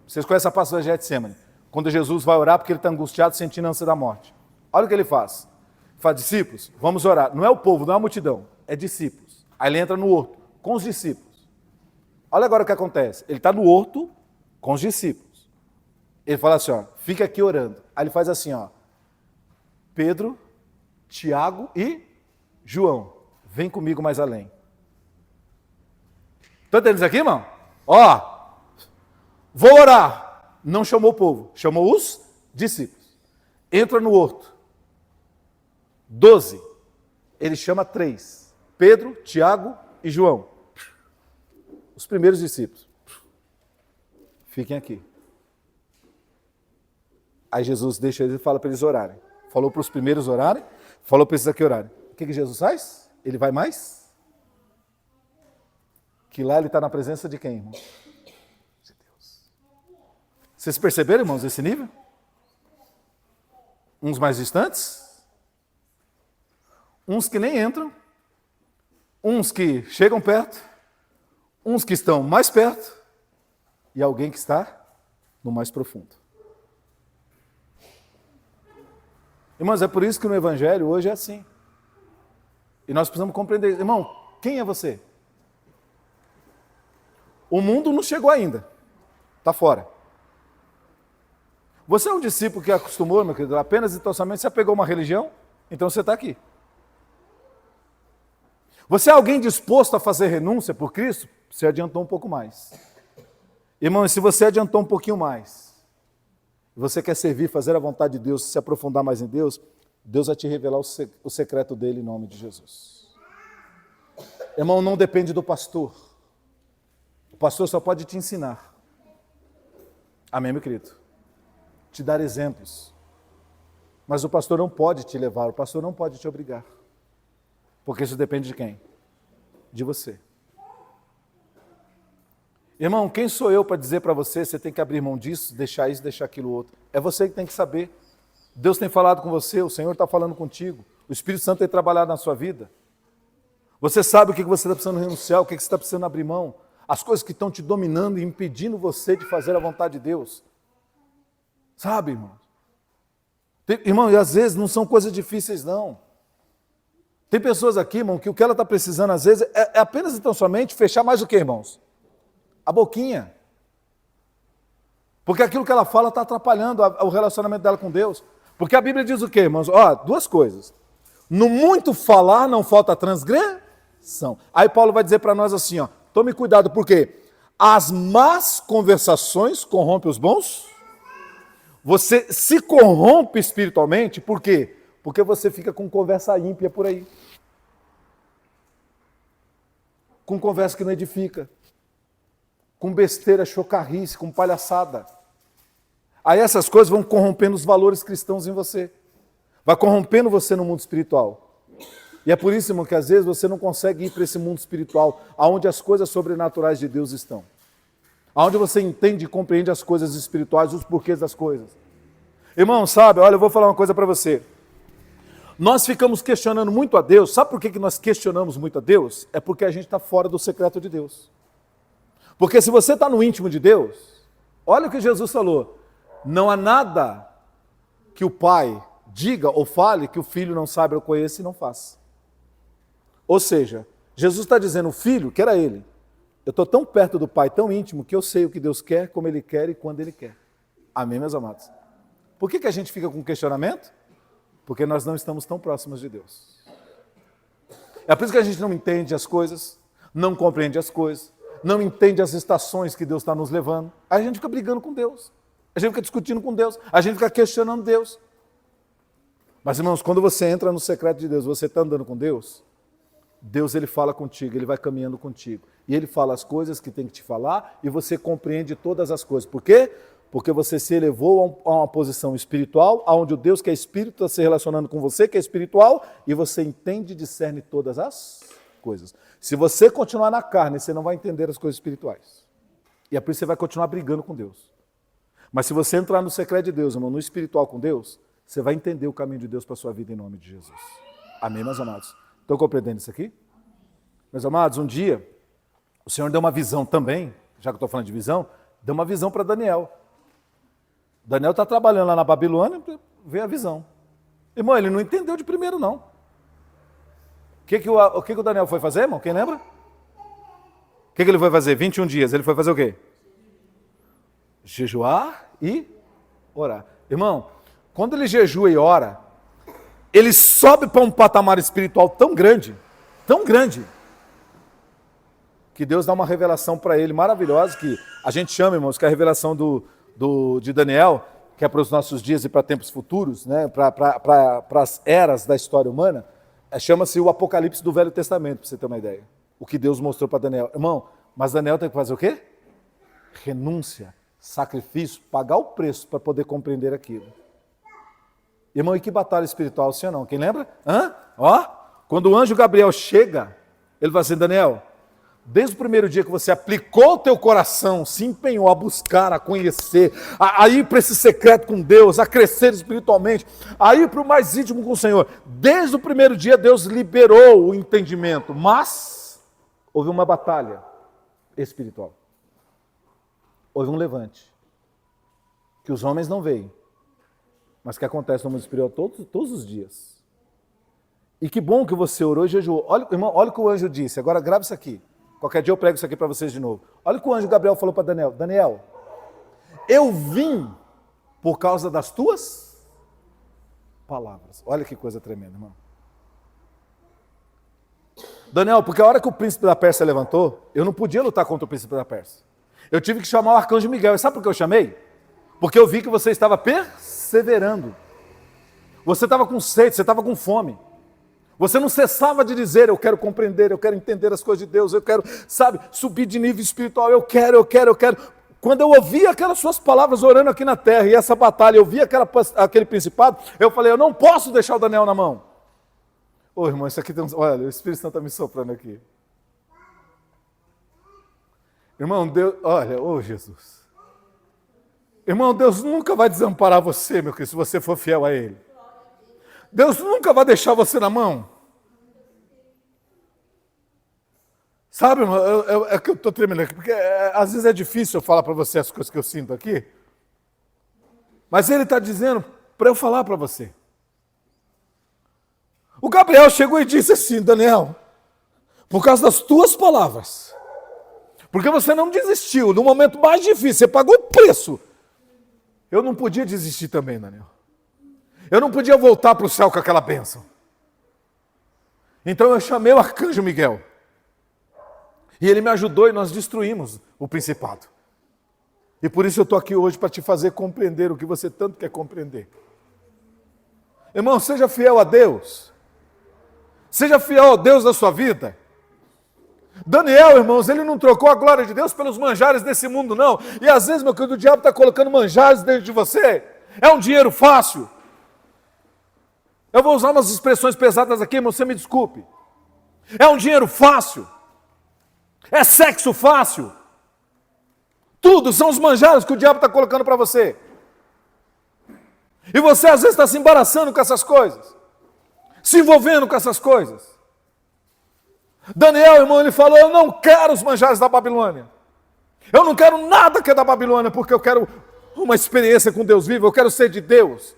S1: Vocês conhecem a passagem de Getsemane? Quando Jesus vai orar porque ele está angustiado, sentindo a ânsia da morte. Olha o que ele faz. Ele fala, discípulos, vamos orar. Não é o povo, não é a multidão, é discípulos. Aí ele entra no horto, com os discípulos. Olha agora o que acontece. Ele está no horto com os discípulos. Ele fala assim, ó, fica aqui orando. Aí ele faz assim, ó, Pedro, Tiago e João, vem comigo mais além. Estão entendendo isso aqui, irmão? Ó, vou orar. Não chamou o povo, chamou os discípulos. Entra no horto. 12. Ele chama 3. Pedro, Tiago e João. Os primeiros discípulos. Fiquem aqui. Aí Jesus deixa eles e fala para eles orarem. Falou para os primeiros orarem, falou para esses aqui orarem. O que Jesus faz? Ele vai mais? Que lá ele está na presença de quem, irmão? De Deus. Vocês perceberam, irmãos, esse nível? Uns mais distantes, uns que nem entram, uns que chegam perto, uns que estão mais perto e alguém que está no mais profundo. Irmãos, é por isso que no Evangelho hoje é assim. E nós precisamos compreender. Irmão, quem é você? O mundo não chegou ainda. Está fora. Você é um discípulo que acostumou, meu querido, apenas e tão somente se apegou a uma religião, então você está aqui. Você é alguém disposto a fazer renúncia por Cristo? Você adiantou um pouco mais. Irmão, e se você adiantou um pouquinho mais, você quer servir, fazer a vontade de Deus, se aprofundar mais em Deus, Deus vai te revelar o secreto dele em nome de Jesus. Irmão, não depende do pastor. O pastor só pode te ensinar. Amém, meu querido? Te dar exemplos. Mas o pastor não pode te levar, o pastor não pode te obrigar. Porque isso depende de quem? De você. Irmão, quem sou eu para dizer para você, você tem que abrir mão disso, deixar isso, deixar aquilo outro? É você que tem que saber. Deus tem falado com você, o Senhor está falando contigo, o Espírito Santo tem trabalhado na sua vida. Você sabe o que você está precisando renunciar, o que você está precisando abrir mão, as coisas que estão te dominando e impedindo você de fazer a vontade de Deus. Sabe, irmão? Irmão, e às vezes não são coisas difíceis, não. Tem pessoas aqui, irmão, que o que ela está precisando, às vezes, é apenas e tão somente fechar mais o que, irmãos? A boquinha. Porque aquilo que ela fala está atrapalhando o relacionamento dela com Deus. Porque a Bíblia diz o quê, irmãos? Ó, duas coisas. No muito falar não falta transgressão. Aí Paulo vai dizer para nós assim, ó, tome cuidado, porque as más conversações corrompem os bons. Você se corrompe espiritualmente, por quê? Porque você fica com conversa ímpia por aí. Com conversa que não edifica. Com besteira, chocarrice, com palhaçada. Aí essas coisas vão corrompendo os valores cristãos em você. Vai corrompendo você no mundo espiritual. E é por isso, irmão, que às vezes você não consegue ir para esse mundo espiritual, onde as coisas sobrenaturais de Deus estão. Onde você entende e compreende as coisas espirituais, os porquês das coisas. Irmão, sabe, olha, eu vou falar uma coisa para você. Nós ficamos questionando muito a Deus. Sabe por que nós questionamos muito a Deus? É porque a gente está fora do secreto de Deus. Porque se você está no íntimo de Deus, olha o que Jesus falou. Não há nada que o Pai diga ou fale que o Filho não saiba ou conheça e não faça. Ou seja, Jesus está dizendo, o Filho, que era Ele, eu estou tão perto do Pai, tão íntimo, que eu sei o que Deus quer, como Ele quer e quando Ele quer. Amém, meus amados? Por que a gente fica com questionamento? Porque nós não estamos tão próximos de Deus. É por isso que a gente não entende as coisas, não compreende as coisas, não entende as estações que Deus está nos levando. Aí a gente fica brigando com Deus, a gente fica discutindo com Deus, a gente fica questionando Deus. Mas, irmãos, quando você entra no secreto de Deus, você está andando com Deus, Deus ele fala contigo, ele vai caminhando contigo. E ele fala as coisas que tem que te falar e você compreende todas as coisas. Por quê? Porque você se elevou a uma posição espiritual, onde o Deus que é espírito está se relacionando com você, que é espiritual, e você entende e discerne todas as coisas. Se você continuar na carne, você não vai entender as coisas espirituais. E é por isso que você vai continuar brigando com Deus. Mas se você entrar no secreto de Deus, irmão, no espiritual com Deus, você vai entender o caminho de Deus para a sua vida em nome de Jesus. Amém, meus amados? Estão compreendendo isso aqui? Meus amados, um dia, o Senhor deu uma visão também, já que eu estou falando de visão, deu uma visão para Daniel. Daniel está trabalhando lá na Babilônia, veio a visão. Irmão, ele não entendeu de primeiro, não. O que o Daniel foi fazer, irmão? Quem lembra? O que ele foi fazer? 21 dias. Ele foi fazer o quê? Jejuar e orar. Irmão, quando ele jejua e ora, ele sobe para um patamar espiritual tão grande, que Deus dá uma revelação para ele maravilhosa, que a gente chama, irmãos, que é a revelação de Daniel, que é para os nossos dias e para tempos futuros, né, para as eras da história humana, chama-se o Apocalipse do Velho Testamento, para você ter uma ideia. O que Deus mostrou para Daniel. Irmão, mas Daniel tem que fazer o quê? Renúncia, sacrifício, pagar o preço para poder compreender aquilo. Irmão, e que batalha espiritual, sim ou não? Quem lembra? Ó, quando o anjo Gabriel chega, ele fala assim, Daniel, desde o primeiro dia que você aplicou o teu coração, se empenhou a buscar, a conhecer, a ir para esse secreto com Deus, a crescer espiritualmente, a ir para o mais íntimo com o Senhor. Desde o primeiro dia Deus liberou o entendimento, mas houve uma batalha espiritual. Houve um levante, que os homens não veem, mas que acontece no mundo espiritual todos os dias. E que bom que você orou e jejuou. Olha, irmão, olha o que o anjo disse, agora grava isso aqui. Qualquer dia eu prego isso aqui para vocês de novo. Olha o que o anjo Gabriel falou para Daniel. Daniel, eu vim por causa das tuas palavras. Olha que coisa tremenda, irmão. Daniel, porque a hora que o príncipe da Pérsia levantou, eu não podia lutar contra o príncipe da Pérsia. Eu tive que chamar o arcanjo Miguel. E sabe por que eu chamei? Porque eu vi que você estava perseverando. Você estava com sede, você estava com fome. Você não cessava de dizer, eu quero compreender, eu quero entender as coisas de Deus, eu quero, sabe, subir de nível espiritual, eu quero. Quando eu ouvi aquelas suas palavras orando aqui na terra, e essa batalha, eu vi aquele principado, eu falei, eu não posso deixar o Daniel na mão. Ô irmão, isso aqui tem olha, o Espírito Santo está me soprando aqui. Irmão, Deus, olha, ô Jesus. Irmão, Deus nunca vai desamparar você, meu querido, se você for fiel a Ele. Deus nunca vai deixar você na mão. Sabe, irmão, é que eu estou tremendo aqui, porque às vezes é difícil eu falar para você as coisas que eu sinto aqui. Mas Ele está dizendo para eu falar para você. O Gabriel chegou e disse assim, Daniel, por causa das tuas palavras, porque você não desistiu, no momento mais difícil, você pagou o preço. Eu não podia desistir também, Daniel. Eu não podia voltar para o céu com aquela bênção. Então eu chamei o arcanjo Miguel. E ele me ajudou e nós destruímos o principado. E por isso eu estou aqui hoje para te fazer compreender o que você tanto quer compreender. Irmão, seja fiel a Deus. Seja fiel ao Deus da sua vida. Daniel, irmãos, ele não trocou a glória de Deus pelos manjares desse mundo, não. E às vezes, meu querido, o diabo está colocando manjares dentro de você. É um dinheiro fácil. Eu vou usar umas expressões pesadas aqui, mas você me desculpe. É um dinheiro fácil. É sexo fácil. Tudo são os manjares que o diabo está colocando para você. E você às vezes está se embaraçando com essas coisas. Se envolvendo com essas coisas. Daniel, irmão, ele falou, eu não quero os manjares da Babilônia. Eu não quero nada que é da Babilônia, porque eu quero uma experiência com Deus vivo, eu quero ser de Deus.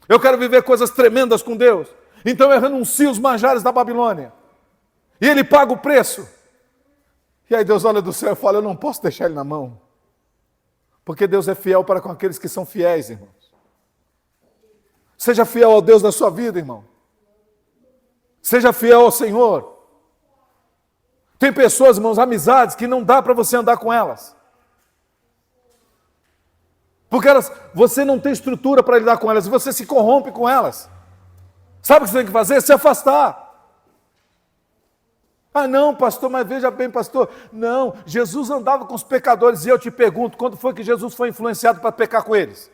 S1: Eu quero viver coisas tremendas com Deus. Então eu renuncio os manjares da Babilônia. E ele paga o preço. E aí Deus olha do céu e fala, eu não posso deixar ele na mão. Porque Deus é fiel para com aqueles que são fiéis, irmãos. Seja fiel ao Deus da sua vida, irmão. Seja fiel ao Senhor. Tem pessoas, irmãos, amizades, que não dá para você andar com elas. Porque você não tem estrutura para lidar com elas, e você se corrompe com elas. Sabe o que você tem que fazer? Se afastar. Ah não, pastor, mas veja bem, pastor. Não, Jesus andava com os pecadores, e eu te pergunto, quando foi que Jesus foi influenciado para pecar com eles?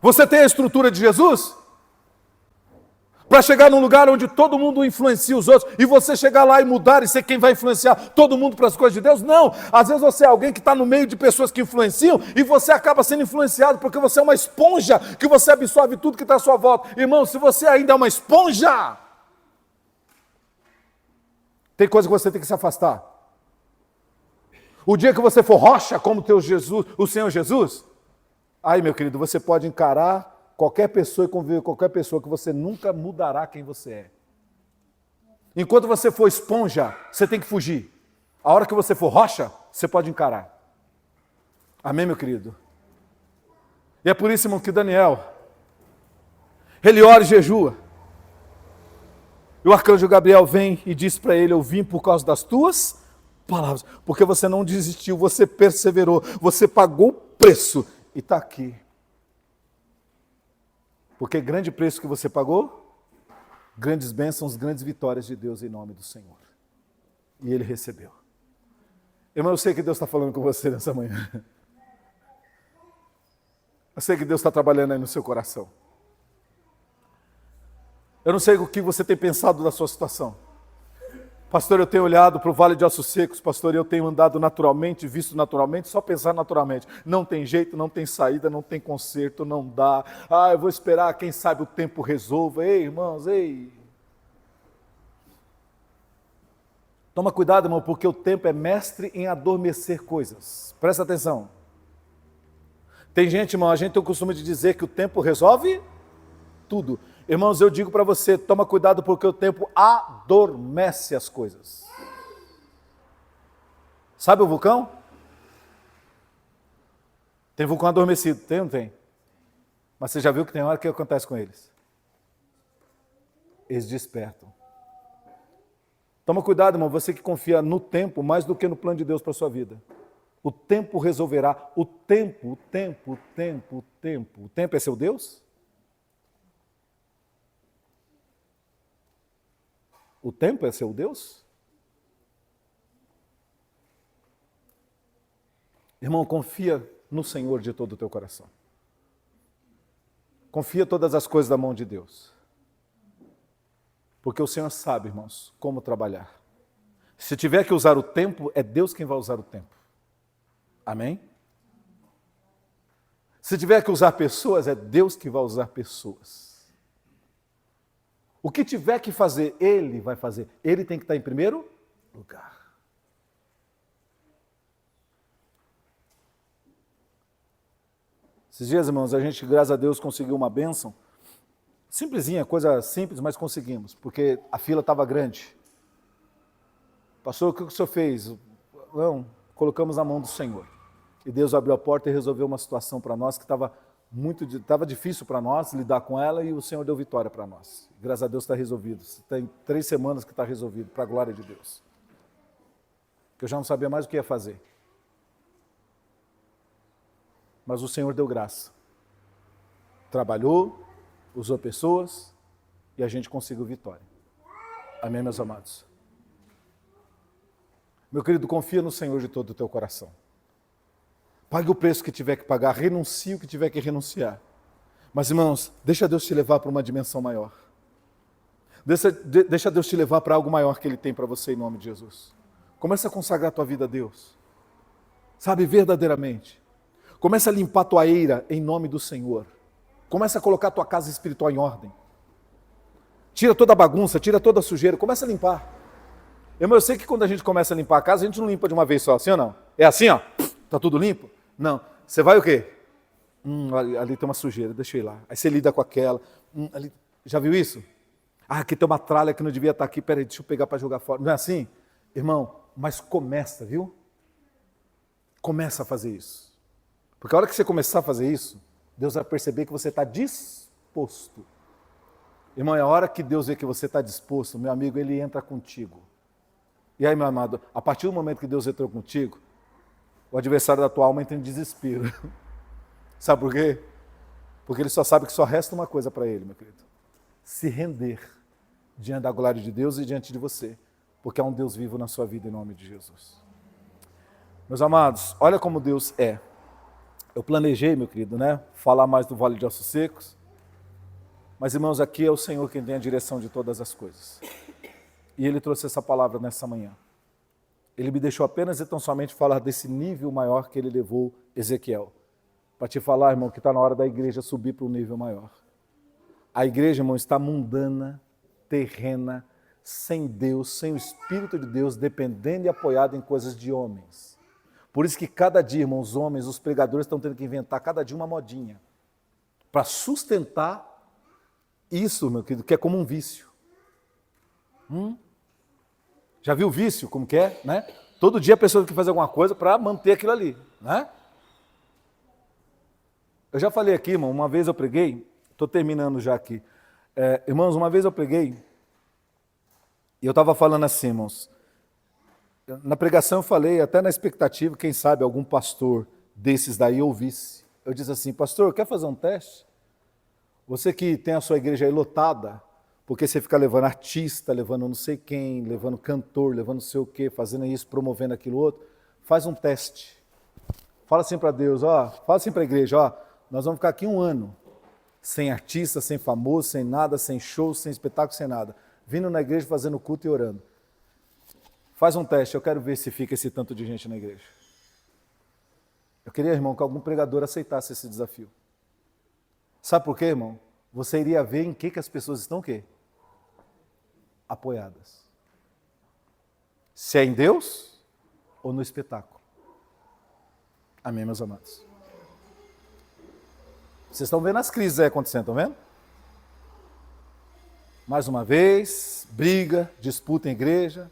S1: Você tem a estrutura de Jesus? Para chegar num lugar onde todo mundo influencia os outros, e você chegar lá e mudar e ser quem vai influenciar todo mundo para as coisas de Deus? Não, às vezes você é alguém que está no meio de pessoas que influenciam, e você acaba sendo influenciado, porque você é uma esponja, que você absorve tudo que está à sua volta. Irmão, se você ainda é uma esponja, tem coisa que você tem que se afastar. O dia que você for rocha, como teu Jesus, o Senhor Jesus, aí, meu querido, você pode encarar qualquer pessoa e conviver com qualquer pessoa, que você nunca mudará quem você é. Enquanto você for esponja, você tem que fugir. A hora que você for rocha, você pode encarar. Amém, meu querido? E é por isso, irmão, que Daniel, ele ora e jejua. E o arcanjo Gabriel vem e diz para ele, eu vim por causa das tuas palavras. Porque você não desistiu, você perseverou, você pagou o preço e está aqui. Porque grande preço que você pagou, grandes bênçãos, grandes vitórias de Deus em nome do Senhor. E ele recebeu. Irmão, eu sei que Deus está falando com você nessa manhã. Eu sei que Deus está trabalhando aí no seu coração. Eu não sei o que você tem pensado da sua situação. Pastor, eu tenho olhado para o vale de ossos secos, pastor, eu tenho andado naturalmente, visto naturalmente, só pensar naturalmente. Não tem jeito, não tem saída, não tem conserto, não dá. Ah, eu vou esperar, quem sabe o tempo resolva. Ei, irmãos, ei. Toma cuidado, irmão, porque o tempo é mestre em adormecer coisas. Presta atenção. Tem gente, irmão, a gente tem o costume de dizer que o tempo resolve tudo. Irmãos, eu digo para você, toma cuidado porque o tempo adormece as coisas. Sabe o vulcão? Tem vulcão adormecido, tem ou não tem? Mas você já viu que tem hora que acontece com eles? Eles despertam. Toma cuidado, irmão, você que confia no tempo mais do que no plano de Deus para a sua vida. O tempo resolverá. O tempo. O tempo é seu Deus? O tempo é seu Deus? Irmão, confia no Senhor de todo o teu coração. Confia todas as coisas da mão de Deus. Porque o Senhor sabe, irmãos, como trabalhar. Se tiver que usar o tempo, é Deus quem vai usar o tempo. Amém? Se tiver que usar pessoas, é Deus que vai usar pessoas. O que tiver que fazer, Ele vai fazer. Ele tem que estar em primeiro lugar. Esses dias, irmãos, a gente, graças a Deus, conseguiu uma bênção. Simplesinha, coisa simples, mas conseguimos, porque a fila estava grande. Pastor, o que o senhor fez? Não, colocamos na mão do Senhor. E Deus abriu a porta e resolveu uma situação para nós que estava Estava difícil para nós lidar com ela e o Senhor deu vitória para nós. Graças a Deus está resolvido. Tem 3 semanas que está resolvido, para a glória de Deus. Que eu já não sabia mais o que ia fazer. Mas o Senhor deu graça. Trabalhou, usou pessoas e a gente conseguiu vitória. Amém, meus amados? Meu querido, confia no Senhor de todo o teu coração. Pague o preço que tiver que pagar, renuncie o que tiver que renunciar. Mas, irmãos, deixa Deus te levar para uma dimensão maior. Deixa Deus te levar para algo maior que Ele tem para você em nome de Jesus. Comece a consagrar a tua vida a Deus. Sabe, verdadeiramente. Comece a limpar a tua eira em nome do Senhor. Comece a colocar a tua casa espiritual em ordem. Tira toda a bagunça, tira toda a sujeira, comece a limpar. Irmão, eu sei que quando a gente começa a limpar a casa, a gente não limpa de uma vez só, assim ou não? É assim, ó, tá tudo limpo? Não, você vai o quê? Ali tem uma sujeira, deixa eu ir lá. Aí você lida com aquela, ali, já viu isso? Ah, aqui tem uma tralha que não devia estar aqui, peraí, deixa eu pegar para jogar fora. Não é assim? Irmão, mas começa, viu? Começa a fazer isso. Porque a hora que você começar a fazer isso, Deus vai perceber que você está disposto. Irmão, é a hora que Deus vê que você está disposto, meu amigo, Ele entra contigo. E aí, meu amado, a partir do momento que Deus entrou contigo, o adversário da tua alma entra em desespero. Sabe por quê? Porque ele só sabe que só resta uma coisa para ele, meu querido. Se render diante da glória de Deus e diante de você. Porque há um Deus vivo na sua vida em nome de Jesus. Meus amados, olha como Deus é. Eu planejei, meu querido, falar mais do Vale de Ossos Secos. Mas, irmãos, aqui é o Senhor quem tem a direção de todas as coisas. E Ele trouxe essa palavra nessa manhã. Ele me deixou apenas e tão somente falar desse nível maior que Ele levou Ezequiel. Para te falar, irmão, que está na hora da igreja subir para um nível maior. A igreja, irmão, está mundana, terrena, sem Deus, sem o Espírito de Deus, dependendo e apoiada em coisas de homens. Por isso que cada dia, irmão, os homens, os pregadores estão tendo que inventar cada dia uma modinha. Para sustentar isso, meu querido, que é como um vício. Já viu o vício, como que é, né? Todo dia a pessoa tem que fazer alguma coisa para manter aquilo ali, né? Eu já falei aqui, irmão, uma vez eu preguei, estou terminando já aqui. Irmãos, uma vez eu preguei, e eu estava falando assim, irmãos, na pregação eu falei, até na expectativa, quem sabe algum pastor desses daí ouvisse. Eu disse assim, pastor, quer fazer um teste? Você que tem a sua igreja aí lotada, porque você fica levando artista, levando não sei quem, levando cantor, levando não sei o quê, fazendo isso, promovendo aquilo outro, faz um teste. Fala assim para Deus, fala assim para a igreja, nós vamos ficar aqui 1 ano, sem artista, sem famoso, sem nada, sem show, sem espetáculo, sem nada. Vindo na igreja, fazendo culto e orando. Faz um teste, eu quero ver se fica esse tanto de gente na igreja. Eu queria, irmão, que algum pregador aceitasse esse desafio. Sabe por quê, irmão? Você iria ver em que as pessoas estão o quê? Apoiadas. Se é em Deus ou no espetáculo. Amém, meus amados? Vocês estão vendo as crises aí acontecendo, estão vendo? Mais uma vez, briga, disputa em igreja.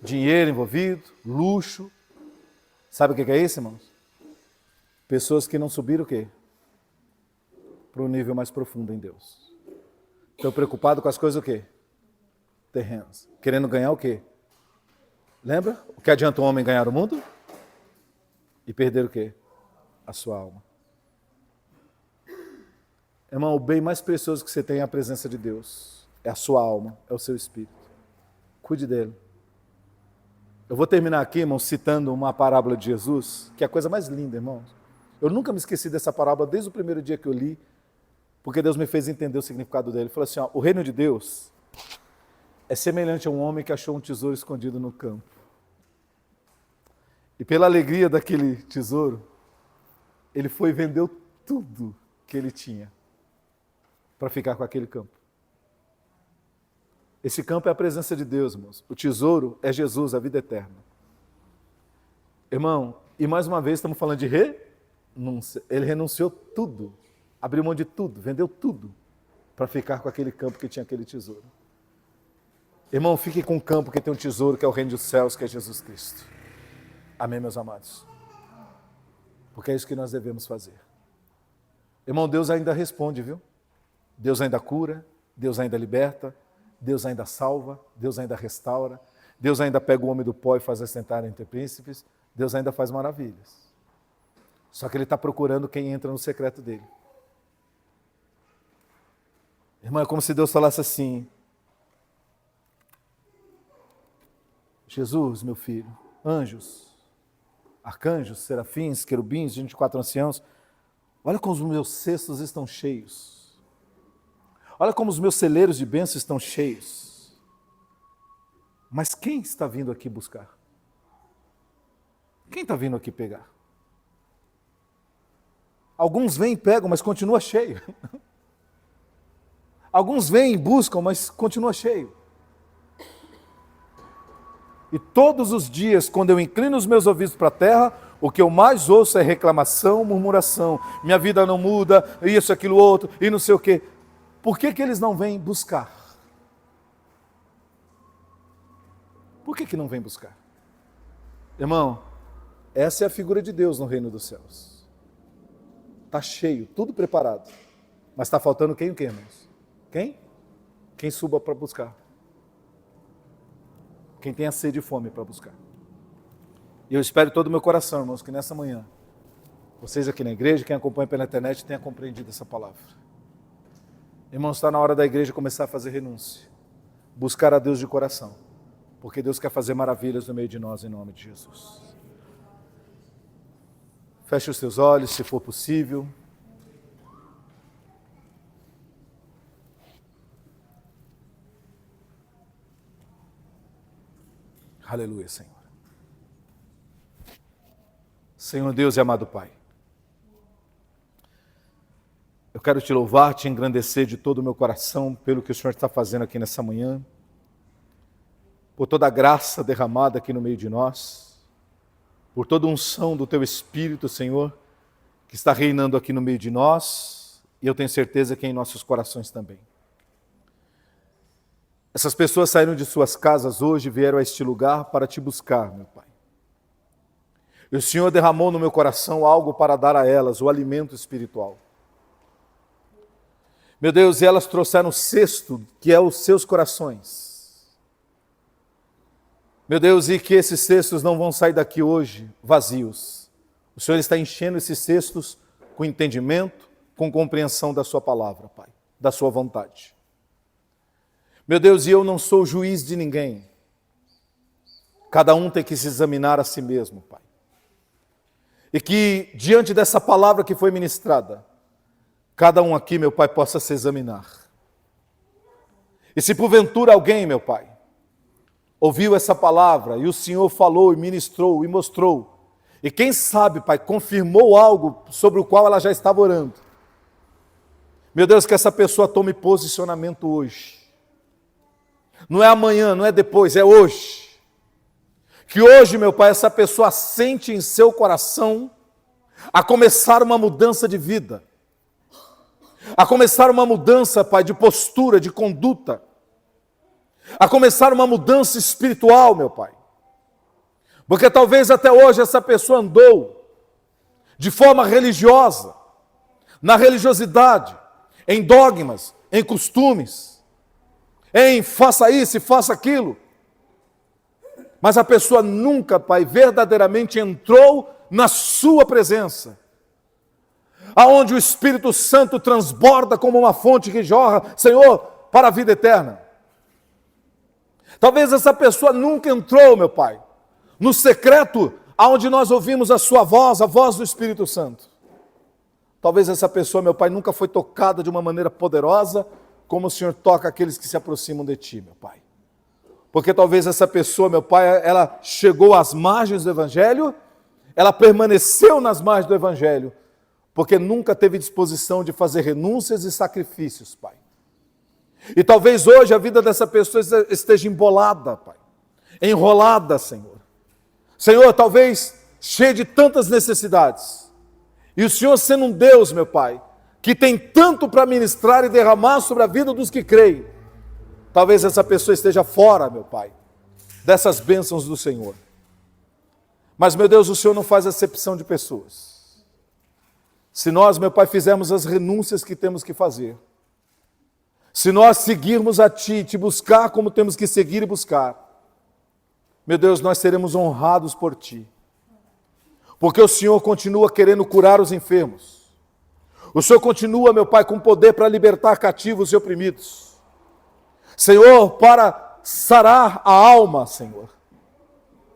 S1: Dinheiro envolvido, luxo. Sabe o que é isso, irmãos? Pessoas que não subiram o quê? Para um nível mais profundo em Deus. Estão preocupados com as coisas o quê? Terrenas. Querendo ganhar o quê? Lembra? O que adianta um homem ganhar o mundo? E perder o quê? A sua alma. Irmão, o bem mais precioso que você tem é a presença de Deus. É a sua alma, é o seu espírito. Cuide dele. Eu vou terminar aqui, irmão, citando uma parábola de Jesus, que é a coisa mais linda, irmãos. Eu nunca me esqueci dessa parábola desde o primeiro dia que eu li, porque Deus me fez entender o significado dele. Ele falou assim, o reino de Deus é semelhante a um homem que achou um tesouro escondido no campo. E pela alegria daquele tesouro, ele foi e vendeu tudo que ele tinha para ficar com aquele campo. Esse campo é a presença de Deus, irmãos. O tesouro é Jesus, a vida eterna. Irmão, e mais uma vez estamos falando de renúncia. Ele renunciou tudo, abriu mão de tudo, vendeu tudo para ficar com aquele campo que tinha aquele tesouro. Irmão, fique com o campo que tem um tesouro, que é o reino dos céus, que é Jesus Cristo. Amém, meus amados? Porque é isso que nós devemos fazer. Irmão, Deus ainda responde, viu? Deus ainda cura, Deus ainda liberta, Deus ainda salva, Deus ainda restaura, Deus ainda pega o homem do pó e faz assentar entre príncipes, Deus ainda faz maravilhas. Só que Ele está procurando quem entra no secreto dEle. Irmão, é como se Deus falasse assim: Jesus, meu filho, anjos, arcanjos, serafins, querubins, 24 anciãos, olha como os meus cestos estão cheios. Olha como os meus celeiros de bênçãos estão cheios. Mas quem está vindo aqui buscar? Quem está vindo aqui pegar? Alguns vêm e pegam, mas continua cheio. Alguns vêm e buscam, mas continua cheio. E todos os dias, quando eu inclino os meus ouvidos para a terra, o que eu mais ouço é reclamação, murmuração. Minha vida não muda, isso, aquilo, outro, e não sei o quê. Por que eles não vêm buscar? Por que não vêm buscar? Irmão, essa é a figura de Deus no reino dos céus. Está cheio, tudo preparado. Mas está faltando quem, irmãos? Quem? Quem suba para buscar. Quem tem a sede e fome para buscar. E eu espero de todo o meu coração, irmãos, que nessa manhã, vocês aqui na igreja, quem acompanha pela internet, tenham compreendido essa palavra. Irmãos, está na hora da igreja começar a fazer renúncia. Buscar a Deus de coração. Porque Deus quer fazer maravilhas no meio de nós, em nome de Jesus. Feche os seus olhos, se for possível. Aleluia, Senhor. Senhor Deus e amado Pai, eu quero te louvar, te engrandecer de todo o meu coração pelo que o Senhor está fazendo aqui nessa manhã, por toda a graça derramada aqui no meio de nós, por toda a unção do Teu Espírito, Senhor, que está reinando aqui no meio de nós, e eu tenho certeza que em nossos corações também. Essas pessoas saíram de suas casas hoje e vieram a este lugar para te buscar, meu Pai. E o Senhor derramou no meu coração algo para dar a elas, o alimento espiritual. Meu Deus, e elas trouxeram o cesto, que é os seus corações. Meu Deus, e que esses cestos não vão sair daqui hoje vazios. O Senhor está enchendo esses cestos com entendimento, com compreensão da sua palavra, Pai, da sua vontade. Meu Deus, e eu não sou juiz de ninguém. Cada um tem que se examinar a si mesmo, Pai. E que, diante dessa palavra que foi ministrada, cada um aqui, meu Pai, possa se examinar. E se porventura alguém, meu Pai, ouviu essa palavra e o Senhor falou e ministrou e mostrou, e quem sabe, Pai, confirmou algo sobre o qual ela já estava orando. Meu Deus, que essa pessoa tome posicionamento hoje. Não é amanhã, não é depois, é hoje. Que hoje, meu Pai, essa pessoa sente em seu coração a começar uma mudança de vida. A começar uma mudança, Pai, de postura, de conduta. A começar uma mudança espiritual, meu Pai. Porque talvez até hoje essa pessoa andou de forma religiosa, na religiosidade, em dogmas, em costumes, em faça isso e faça aquilo. Mas a pessoa nunca, Pai, verdadeiramente entrou na sua presença, aonde o Espírito Santo transborda como uma fonte que jorra, Senhor, para a vida eterna. Talvez essa pessoa nunca entrou, meu Pai, no secreto, aonde nós ouvimos a sua voz, a voz do Espírito Santo. Talvez essa pessoa, meu Pai, nunca foi tocada de uma maneira poderosa, como o Senhor toca aqueles que se aproximam de Ti, meu Pai. Porque talvez essa pessoa, meu Pai, ela chegou às margens do Evangelho, ela permaneceu nas margens do Evangelho, porque nunca teve disposição de fazer renúncias e sacrifícios, Pai. E talvez hoje a vida dessa pessoa esteja embolada, Pai, enrolada, Senhor. Senhor, talvez cheia de tantas necessidades. E o Senhor sendo um Deus, meu Pai, que tem tanto para ministrar e derramar sobre a vida dos que creem, talvez essa pessoa esteja fora, meu Pai, dessas bênçãos do Senhor. Mas, meu Deus, o Senhor não faz acepção de pessoas. Se nós, meu Pai, fizermos as renúncias que temos que fazer, se nós seguirmos a Ti, Te buscar como temos que seguir e buscar, meu Deus, nós seremos honrados por Ti. Porque o Senhor continua querendo curar os enfermos. O Senhor continua, meu Pai, com poder para libertar cativos e oprimidos. Senhor, para sarar a alma, Senhor.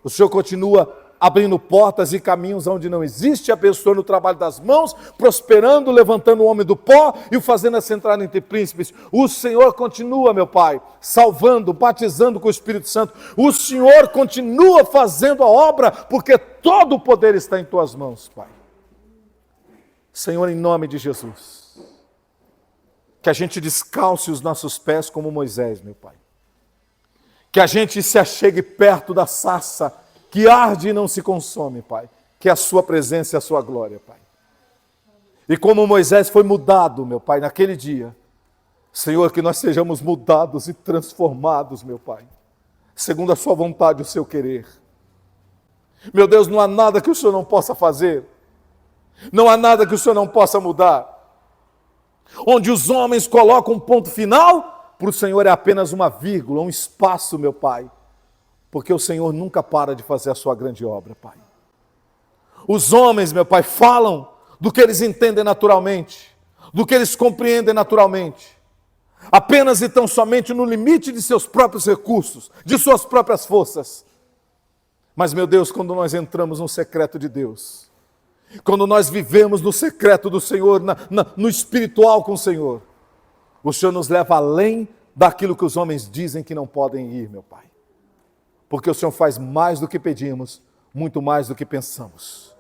S1: O Senhor continua abrindo portas e caminhos onde não existe, abençoando o trabalho das mãos, prosperando, levantando o homem do pó e o fazendo assentar entre príncipes. O Senhor continua, meu Pai, salvando, batizando com o Espírito Santo. O Senhor continua fazendo a obra, porque todo o poder está em Tuas mãos, Pai. Senhor, em nome de Jesus, que a gente descalce os nossos pés como Moisés, meu Pai. Que a gente se achegue perto da sarça que arde e não se consome, Pai, que é a Sua presença e a Sua glória, Pai. E como Moisés foi mudado, meu Pai, naquele dia, Senhor, que nós sejamos mudados e transformados, meu Pai, segundo a Sua vontade e o Seu querer. Meu Deus, não há nada que o Senhor não possa fazer, não há nada que o Senhor não possa mudar. Onde os homens colocam um ponto final, para o Senhor é apenas uma vírgula, um espaço, meu Pai, porque o Senhor nunca para de fazer a Sua grande obra, Pai. Os homens, meu Pai, falam do que eles entendem naturalmente, do que eles compreendem naturalmente, apenas e tão somente no limite de seus próprios recursos, de suas próprias forças. Mas, meu Deus, quando nós entramos no secreto de Deus, quando nós vivemos no secreto do Senhor, no espiritual com o Senhor nos leva além daquilo que os homens dizem que não podem ir, meu Pai. Porque o Senhor faz mais do que pedimos, muito mais do que pensamos.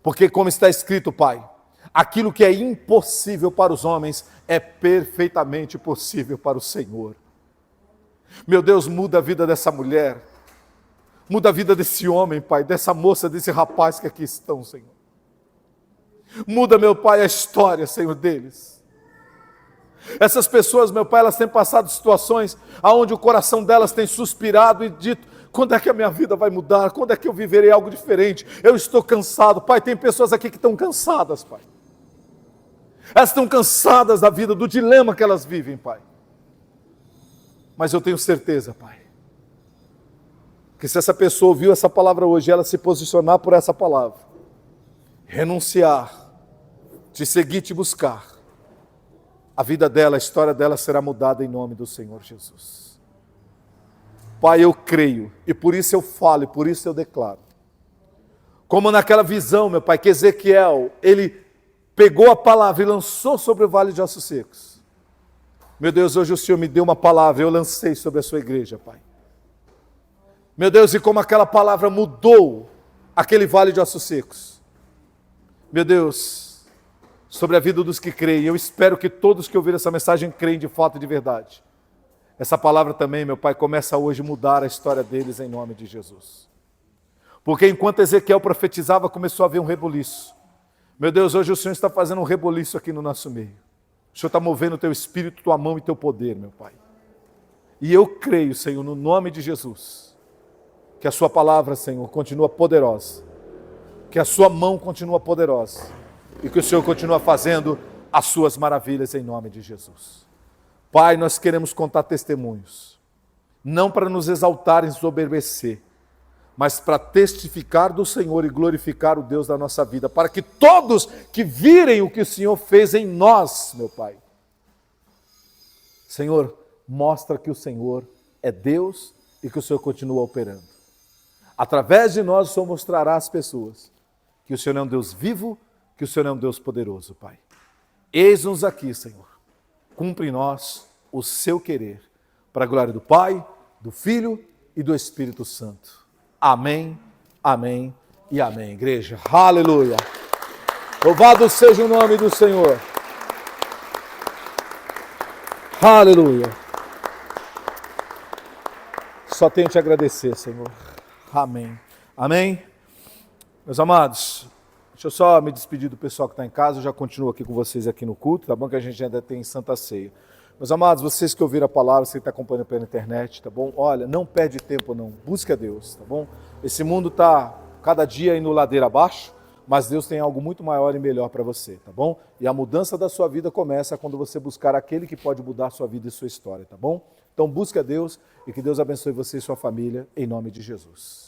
S1: Porque como está escrito, Pai, aquilo que é impossível para os homens é perfeitamente possível para o Senhor. Meu Deus, muda a vida dessa mulher, muda a vida desse homem, Pai, dessa moça, desse rapaz que aqui estão, Senhor. Muda, meu Pai, a história, Senhor, deles. Essas pessoas, meu Pai, elas têm passado situações onde o coração delas tem suspirado e dito: quando é que a minha vida vai mudar? Quando é que eu viverei algo diferente? Eu estou cansado. Pai, tem pessoas aqui que estão cansadas, Pai. Elas estão cansadas da vida, do dilema que elas vivem, Pai. Mas eu tenho certeza, Pai, que se essa pessoa ouviu essa palavra hoje, ela se posicionar por essa palavra, renunciar, te seguir, te buscar, a vida dela, a história dela será mudada em nome do Senhor Jesus. Pai, eu creio, e por isso eu falo, e por isso eu declaro. Como naquela visão, meu Pai, que Ezequiel, ele pegou a palavra e lançou sobre o vale de ossos secos. Meu Deus, hoje o Senhor me deu uma palavra, eu lancei sobre a sua igreja, Pai. Meu Deus, e como aquela palavra mudou aquele vale de ossos secos. Meu Deus, sobre a vida dos que creem. Eu espero que todos que ouviram essa mensagem creem de fato e de verdade. Essa palavra também, meu Pai, começa hoje a mudar a história deles em nome de Jesus. Porque enquanto Ezequiel profetizava, começou a haver um reboliço. Meu Deus, hoje o Senhor está fazendo um reboliço aqui no nosso meio. O Senhor está movendo o Teu Espírito, Tua mão e Teu poder, meu Pai. E eu creio, Senhor, no nome de Jesus, que a Sua palavra, Senhor, continua poderosa. Que a Sua mão continua poderosa. E que o Senhor continua fazendo as Suas maravilhas em nome de Jesus. Pai, nós queremos contar testemunhos, não para nos exaltar e ensoberbecer, mas para testificar do Senhor e glorificar o Deus da nossa vida, para que todos que virem o que o Senhor fez em nós, meu Pai. Senhor, mostra que o Senhor é Deus e que o Senhor continua operando. Através de nós, o Senhor mostrará às pessoas que o Senhor é um Deus vivo, que o Senhor é um Deus poderoso, Pai. Eis-nos aqui, Senhor. Cumpre em nós o seu querer, para a glória do Pai, do Filho e do Espírito Santo. Amém, amém e amém. Igreja, aleluia. Louvado seja o nome do Senhor. Aleluia. Só tenho te agradecer, Senhor. Amém. Amém. Meus amados, deixa eu só me despedir do pessoal que está em casa, eu já continuo aqui com vocês aqui no culto, tá bom? Que a gente ainda tem Santa Ceia. Meus amados, vocês que ouviram a palavra, você que está acompanhando pela internet, tá bom? Olha, não perde tempo não, busque a Deus, tá bom? Esse mundo está cada dia indo ladeira abaixo, mas Deus tem algo muito maior e melhor para você, tá bom? E a mudança da sua vida começa quando você buscar aquele que pode mudar a sua vida e sua história, tá bom? Então busque a Deus e que Deus abençoe você e sua família, em nome de Jesus.